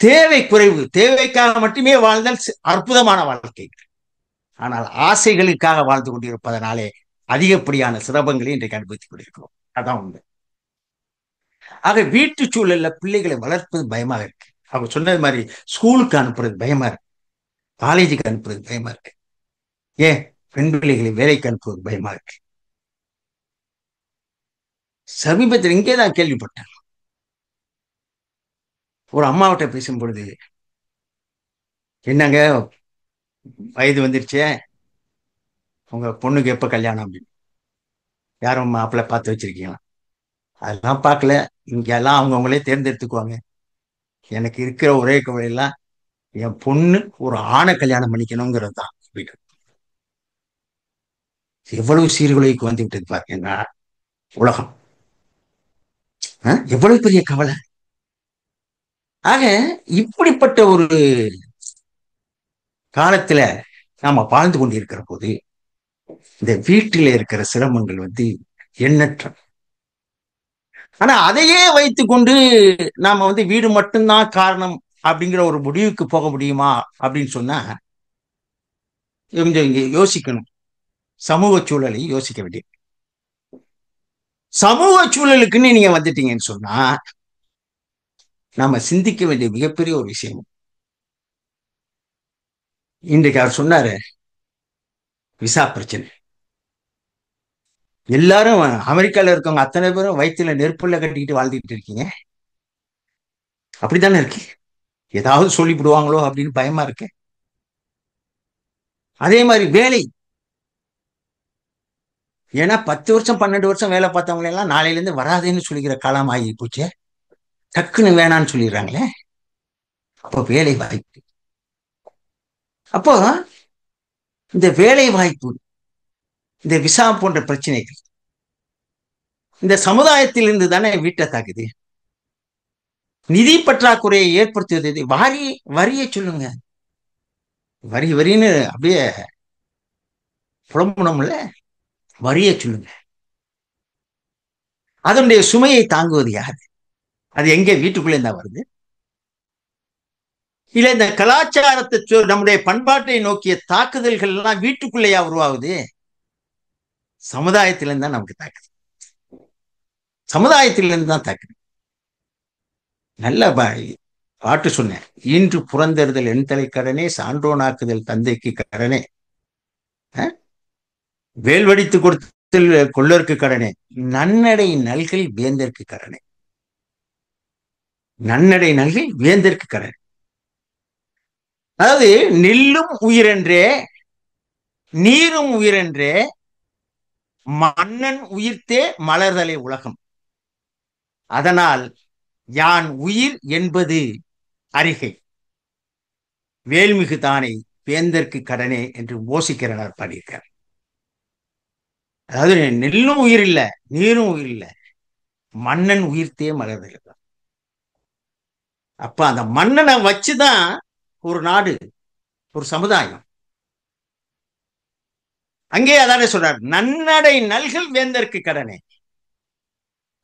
தேவை குறைவு, தேவைக்காக மட்டுமே வாழ்ந்தால் அற்புதமான வாழ்க்கை. ஆனால் ஆசைகளுக்காக வாழ்ந்து கொண்டிருப்பதனாலே அதிகப்படியான சிரமங்களை இன்றைக்கு அனுபவித்துக் கொண்டிருக்கிறோம். அதான் உண்மை. ஆக வீட்டு சூழல்ல பிள்ளைகளை வளர்ப்பது பயமாக இருக்கு. அவங்க சொன்னது மாதிரி ஸ்கூலுக்கு அனுப்புறது பயமா இருக்கு, காலேஜுக்கு அனுப்புறது பயமா இருக்கு, ஏன் பெண் பிள்ளைகளை வேலைக்கு அனுப்புவது பயமா இருக்கு. சமீபத்தில் இங்கேதான் கேள்விப்பட்டேன், ஒரு அம்மாவிட்ட பேசும் பொழுது, என்னங்க வயது வந்துருச்சே, உங்க பொண்ணுக்கு எப்ப கல்யாணம் அப்படின்னு, யாரும் மாப்பிள்ளை பார்த்து வச்சிருக்கீங்களா? அதெல்லாம் பார்க்கல, இங்கெல்லாம் அவங்கவுங்களே தேர்ந்தெடுத்துக்குவாங்க. எனக்கு இருக்கிற ஒரே கவலையெல்லாம் என் பொண்ணு ஒரு ஆணை கல்யாணம் பண்ணிக்கணுங்கிறது தான். எவ்வளவு சீர்குலைக்கு வந்து விட்டது பாருங்க உலகம், எவ்வளவு பெரிய கவலை. ஆக இப்படிப்பட்ட ஒரு காலத்துல நாம வாழ்ந்து கொண்டிருக்கிற போது இந்த வீட்டில இருக்கிற சிரமங்கள் எண்ணற்ற. ஆனா அதையே வைத்துக்கொண்டு நாம வீடு மட்டும்தான் காரணம் அப்படிங்கிற ஒரு முடிவுக்கு போக முடியுமா அப்படின்னு சொன்னா கொஞ்சம் இங்க யோசிக்கணும். சமூக சூழலை யோசிக்க வேண்டியது. சமூக சூழலுக்குன்னு நீங்க வந்துட்டீங்கன்னு சொன்னா நாம சிந்திக்க வேண்டிய மிகப்பெரிய ஒரு விஷயம். இன்றைக்கு அவர் சொன்னாரு, விசா பிரச்சனை. எல்லாரும் அமெரிக்கால இருக்கவங்க அத்தனை பேரும் வயிற்றுல நெருப்புல கட்டிக்கிட்டு வாழ்ந்துட்டு இருக்கீங்க. அப்படித்தானே இருக்கு. ஏதாவது சொல்லிவிடுவாங்களோ அப்படின்னு பயமா இருக்கு. அதே மாதிரி வேலை, ஏன்னா 10 வருஷம் 12 வருஷம் வேலை பார்த்தவங்க எல்லாம் நாளையில இருந்து வராதுன்னு சொல்லிக்கிற காலம் ஆகி போச்சு. டக்குன்னு வேணான்னு சொல்லிடுறாங்களே. அப்போ வேலை வாய்ப்பு, அப்போ இந்த வேலை வாய்ப்பு, இந்த விசா போன்ற பிரச்சனைகள் இந்த சமுதாயத்திலிருந்து தானே வீட்டை தாக்குது. நிதி பற்றாக்குறையை ஏற்படுத்துவது வரியை சொல்லுங்க, வரின்னு அப்படியே புலம்பணும்ல, வரியை சொல்லுங்க. அதனுடைய சுமையை தாங்குவது யாரு? அது எங்க வீட்டுக்குள்ளே இருந்தா வருது? இல்ல இந்த கலாச்சாரத்தை நம்முடைய பண்பாட்டை நோக்கிய தாக்குதல்கள் எல்லாம் வீட்டுக்குள்ளேயா உருவாகுது? சமுதாயத்திலிருந்து தான் நமக்கு தாக்குது, சமுதாயத்திலிருந்து தான் தாக்குது. நல்ல பாட்டு சொன்னேன், இன்று புறந்தறுதல் என் தலை கடனே, சான்றோனாக்குதல் தந்தைக்கு கடனே, வேல்வடித்து கொடுத்தல் கொள்ளருக்கு கடனே, நன்னடை நல்கல் வேந்தற்கு கடனே. நன்னடை நல்கி வேந்தற்கு கடன். அதாவது நெல்லும் உயிரென்றே, நீரும் உயிரென்றே, மன்னன் உயிர்த்தே மலர்தலை உலகம். அதனால் யான் உயிர் என்பது அறிகை, வேல்மிகு தானே வேந்தற்கு கடனே என்று ஓசிக்கிறனர் பாடியிருக்கார். அதாவது நெல்லும் உயிர் இல்ல, நீரும் உயிர் இல்ல, மன்னன் உயிர்த்தே மலர்தலை. அப்ப அந்த மன்னனை வச்சுதான் ஒரு நாடு, ஒரு சமுதாயம். அங்கே அதானே சொல்றார், நன்னடை நல்கல் வேந்தற்கு கடனே.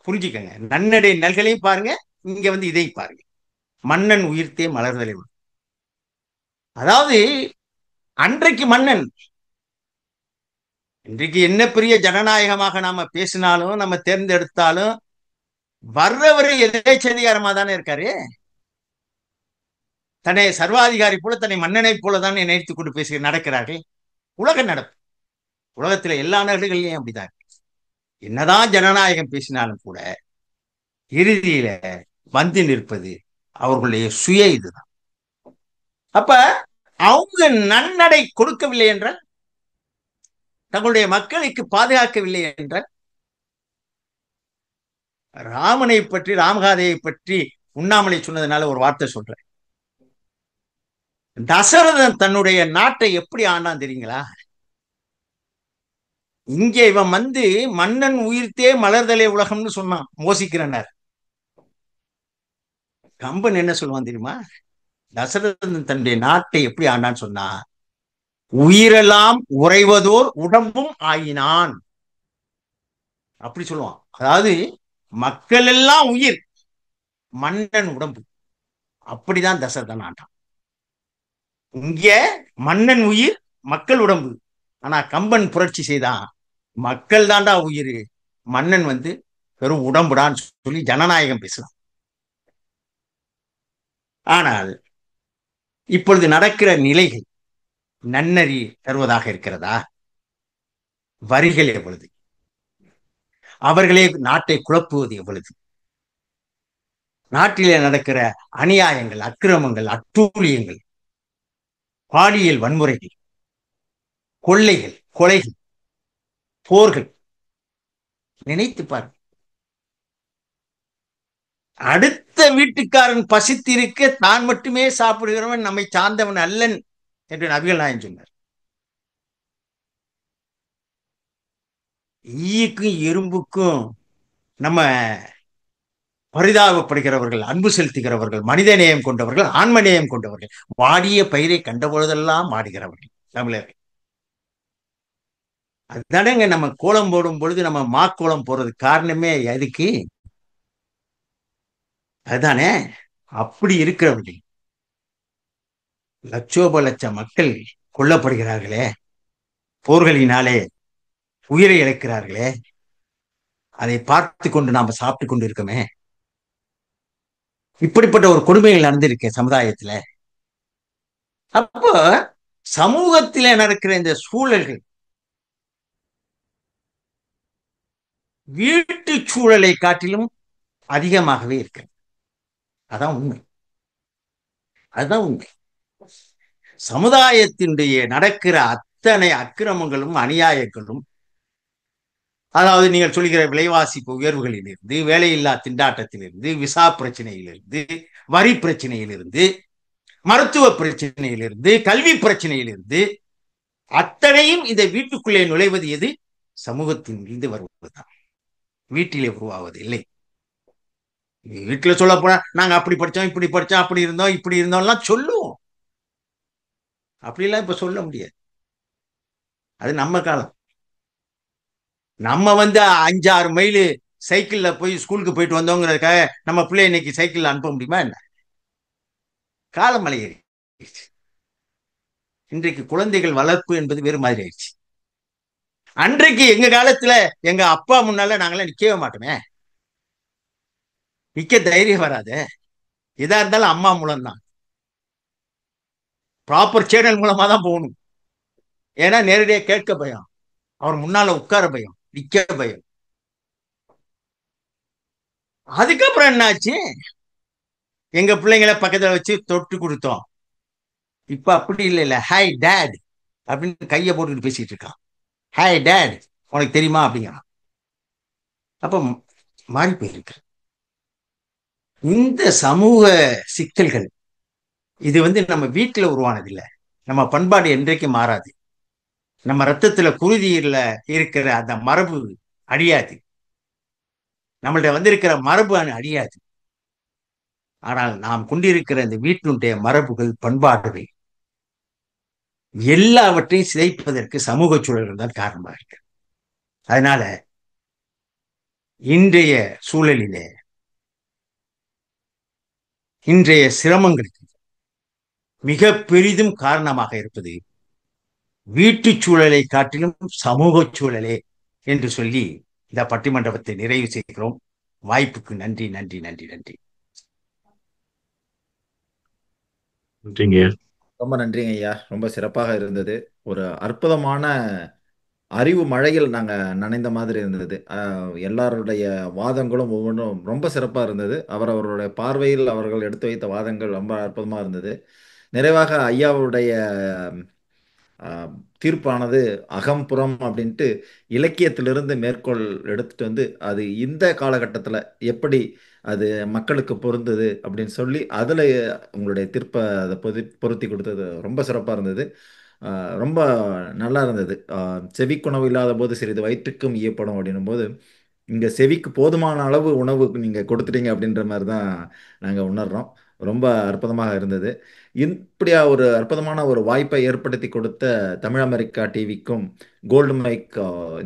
புரிஞ்சுக்கங்க, நன்னடை நல்களையும் பாருங்க, இங்க இதை பாருங்க, மன்னன் உயிர்த்தே மலர்தலை. அதாவது அன்றைக்கு மன்னன், இன்றைக்கு என்ன பெரிய ஜனநாயகமாக நாம பேசினாலும் நம்ம தேர்ந்தெடுத்தாலும் வர்றவரு எதேச்சதிகாரமா தானே இருக்காரு. தன்னை சர்வாதிகாரி போல, தன்னை மன்னனை போலதான் நினைத்துக் கொண்டு பேசி நடக்கிறார்கள். உலக நடப்பு, உலகத்துல எல்லா நாடுகள்லயும் அப்படிதான். என்னதான் ஜனநாயகம் பேசினாலும் கூட இறுதியில வந்து நிற்பது அவர்களுடைய சுய இதுதான். அப்ப அவங்க நன்னடை கொடுக்கவில்லை என்றால், தங்களுடைய மக்களுக்கு பாதுகாக்கவில்லை என்றால், ராமனை பற்றி, ராமகாதையை பற்றி உண்ணாமலை சொன்னதுனால ஒரு வார்த்தை சொல்றேன். தசரதன் தன்னுடைய நாட்டை எப்படி ஆண்டான் தெரியுங்களா? இங்கே இவன் மன்னன் உயிர்த்தே மலர்தலை உலகம்னு சொன்னான், மோசிக்கிறனர். கம்பன் என்ன சொல்லுவான் தெரியுமா? தசரதன் தன்னுடைய நாட்டை எப்படி ஆண்டான்னு சொன்னா, உயிரெல்லாம் உறைவதோர் உடம்பும் ஆயினான் அப்படி சொல்லுவான். அதாவது மக்கள் எல்லாம் உயிர், மன்னன் உடம்பு. அப்படிதான் தசரதன் ஆண்டான். இங்க மன்னன் உயிர், மக்கள் உடம்பு. ஆனா கம்பன் புரட்சி செய்தான், மக்கள் தாண்டா உயிர், மன்னன் வெறும் உடம்புடான்னு சொல்லி ஜனநாயகம் பேசலாம். ஆனால் இப்பொழுது நடக்கிற நிலைகள் நன்னறி தருவதாக இருக்கிறதா? வரிகள் எவ்வளவு, அவர்களே நாட்டை குழப்புவது எவ்வளவு, நாட்டிலே நடக்கிற அநியாயங்கள், அக்கிரமங்கள், அட்டூழியங்கள், பாலியல் வன்முறைகள், கொள்ளைகள், கொலைகள், போர்கள், நினைத்து பாருங்க. அடுத்த வீட்டுக்காரன் பசித்திருக்க தான் மட்டுமே சாப்பிடுகிறவன் நம்மை சார்ந்தவன் அல்லன் என்று நபிகள் நாயகம் சொன்னார். ஈக்கும் எறும்புக்கும் நம்ம பரிதாபப்படுகிறவர்கள், அன்பு செலுத்துகிறவர்கள், மனித நேயம் கொண்டவர்கள், ஆன்ம நேயம் கொண்டவர்கள், வாடிய பயிரை கண்டபொழுதெல்லாம் வாடுகிறவர்கள் தமிழர்கள். அதுதானங்க நம்ம கோலம் போடும் பொழுது நம்ம மாக்கோலம் போறது காரணமே எதுக்கு? அதுதானே. அப்படி இருக்கிறவர்கள் லட்சோப லட்ச மக்கள் கொல்லப்படுகிறார்களே, போர்களினாலே உயிரை இழக்கிறார்களே, அதை பார்த்து கொண்டு நாம சாப்பிட்டு கொண்டு இருக்கோமே. இப்படிப்பட்ட ஒரு கொடுமைகள் நடந்திருக்க சமுதாயத்துல. அப்போ சமூகத்தில நடக்கிற இந்த சூழல்கள் வீட்டு சூழலை காட்டிலும் அதிகமாகவே இருக்கு. அதான் உண்மை, அதுதான் உண்மை. சமுதாயத்தினுடைய நடக்கிற அத்தனை அக்கிரமங்களும் அநியாயங்களும், அதாவது நீங்கள் சொல்கிற விலைவாசி உயர்வுகளிலிருந்து, வேலையில்லா திண்டாட்டத்திலிருந்து, விசா பிரச்சனையிலிருந்து, வரி பிரச்சனையிலிருந்து, மருத்துவ பிரச்சனையிலிருந்து, கல்வி பிரச்சனையிலிருந்து, அத்தனையும் இந்த வீட்டுக்குள்ளே நுழைவது எது? சமூகத்தின் இருந்து வருவதுதான், வீட்டிலே உருவாவது இல்லை. வீட்டுல சொல்ல போனா நாங்க அப்படி படிச்சோம், இப்படி படிச்சோம், அப்படி இருந்தோம், இப்படி இருந்தோம்லாம் சொல்லுவோம். அப்படிலாம் இப்ப சொல்ல முடியாது. அது நம்ம காலம். நம்ம 5-6 மைல் சைக்கிள்ல போய் ஸ்கூலுக்கு போயிட்டு வந்தோங்கிறதுக்காக நம்ம பிள்ளை இன்னைக்கு சைக்கிள்ல அனுப்ப முடியுமா என்ன? காலம் மலையேறிடுச்சு. இன்றைக்கு குழந்தைகள் வளர்ப்பு என்பது வேறு மாதிரி ஆயிடுச்சு. அன்றைக்கு எங்க காலத்துல எங்க அப்பா முன்னால நாங்களாம் நிக்கவே மாட்டோமே, நிக்க தைரியம் வராது. எதா இருந்தாலும் அம்மா மூலம்தான், ப்ராப்பர் சேனல் மூலமா தான் போகணும். ஏன்னா நேரடியா கேட்க பயம், அவர் முன்னால உட்கார பயம், நிக்க பயம். அதுக்கப்புறம் என்னாச்சு? எங்க பிள்ளைங்களை பக்கத்துல வச்சு தொட்டு கொடுத்தோம். இப்ப அப்படி இல்ல ஹாய் டேட் அப்படின்னு கையை போட்டுக்கிட்டு பேசிட்டு இருக்கான். ஹாய் டேட் உனக்கு தெரியுமா அப்படிங்கிறான். அப்ப மாறி போயிருக்கு இந்த சமூக சிக்கல்கள். இது நம்ம வீட்டுல உருவானது இல்ல. நம்ம பண்பாடு என்றைக்கும் மாறாது. நம்ம ரத்தத்துல குருதியில இருக்கிற அந்த மரபு அழியாது. நம்மள்ட்ட வந்திருக்கிற மரபு அழியாது. ஆனால் நாம் கொண்டிருக்கிற இந்த வீட்டினுடைய மரபுகள், பண்பாடுகள் எல்லாவற்றையும் சிதைப்பதற்கு சமூக சூழல்கள் தான் காரணமாக இருக்கு. அதனால இன்றைய சூழலிலே, இன்றைய சிரமங்களுக்கு மிக பெரிதும் காரணமாக இருப்பது வீட்டு சூழலை காட்டிலும் சமூக சூழலே என்று சொல்லி இந்த பட்டிமண்டபத்தை நிறைவு செய்கிறோம். வாய்ப்புக்கு நன்றி நன்றி நன்றி நன்றி. நன்றிங்க. ரொம்ப நன்றிங்க ஐயா. ரொம்ப சிறப்பாக இருந்தது. ஒரு அற்புதமான அறிவு மழையில் நாங்க நனைந்த மாதிரி இருந்தது. எல்லாருடைய வாதங்களும் ஒவ்வொன்றும் ரொம்ப சிறப்பா இருந்தது. அவரவருடைய பார்வையில் அவர்கள் எடுத்து வைத்த வாதங்கள் ரொம்ப அற்புதமா இருந்தது. நிறைவாக ஐயாவுடைய ஆ, தீர்ப்பானது அகம்புறம் அப்படின்ட்டு இலக்கியத்திலிருந்து மேற்கோள் எடுத்துட்டு வந்து அது இந்த காலகட்டத்தில் எப்படி அது மக்களுக்கு பொருந்தது அப்படின்னு சொல்லி அதில் உங்களுடைய தீர்ப்பை அதை பொருத்தி கொடுத்தது ரொம்ப சிறப்பாக இருந்தது. ரொம்ப நல்லா இருந்தது. செவிக்குணவு இல்லாத போது சிறிது வயிற்றுக்கும் ஈயப்படும் அப்படின்னும் போது இங்கே செவிக்கு போதுமான அளவு உணவு நீங்கள் கொடுத்துட்டீங்க அப்படின்ற மாதிரி தான் நாங்கள் உணர்றோம். ரொம்ப அற்புதமாக இருந்தது. இப்படியா ஒரு அற்புதமான ஒரு வாய்ப்பை ஏற்படுத்தி கொடுத்த தமிழ் அமெரிக்கா டிவிக்கும் கோல்டு மைக்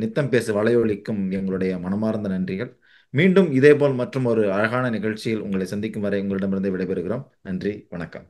நித்தம் பேசு வலையொலிக்கும் எங்களுடைய மனமார்ந்த நன்றிகள். மீண்டும் இதேபோல் மற்றும் ஒரு அழகான நிகழ்ச்சியில் உங்களை சந்திக்கும் வரை உங்களிடமிருந்து விடைபெறுகிறோம். நன்றி, வணக்கம்.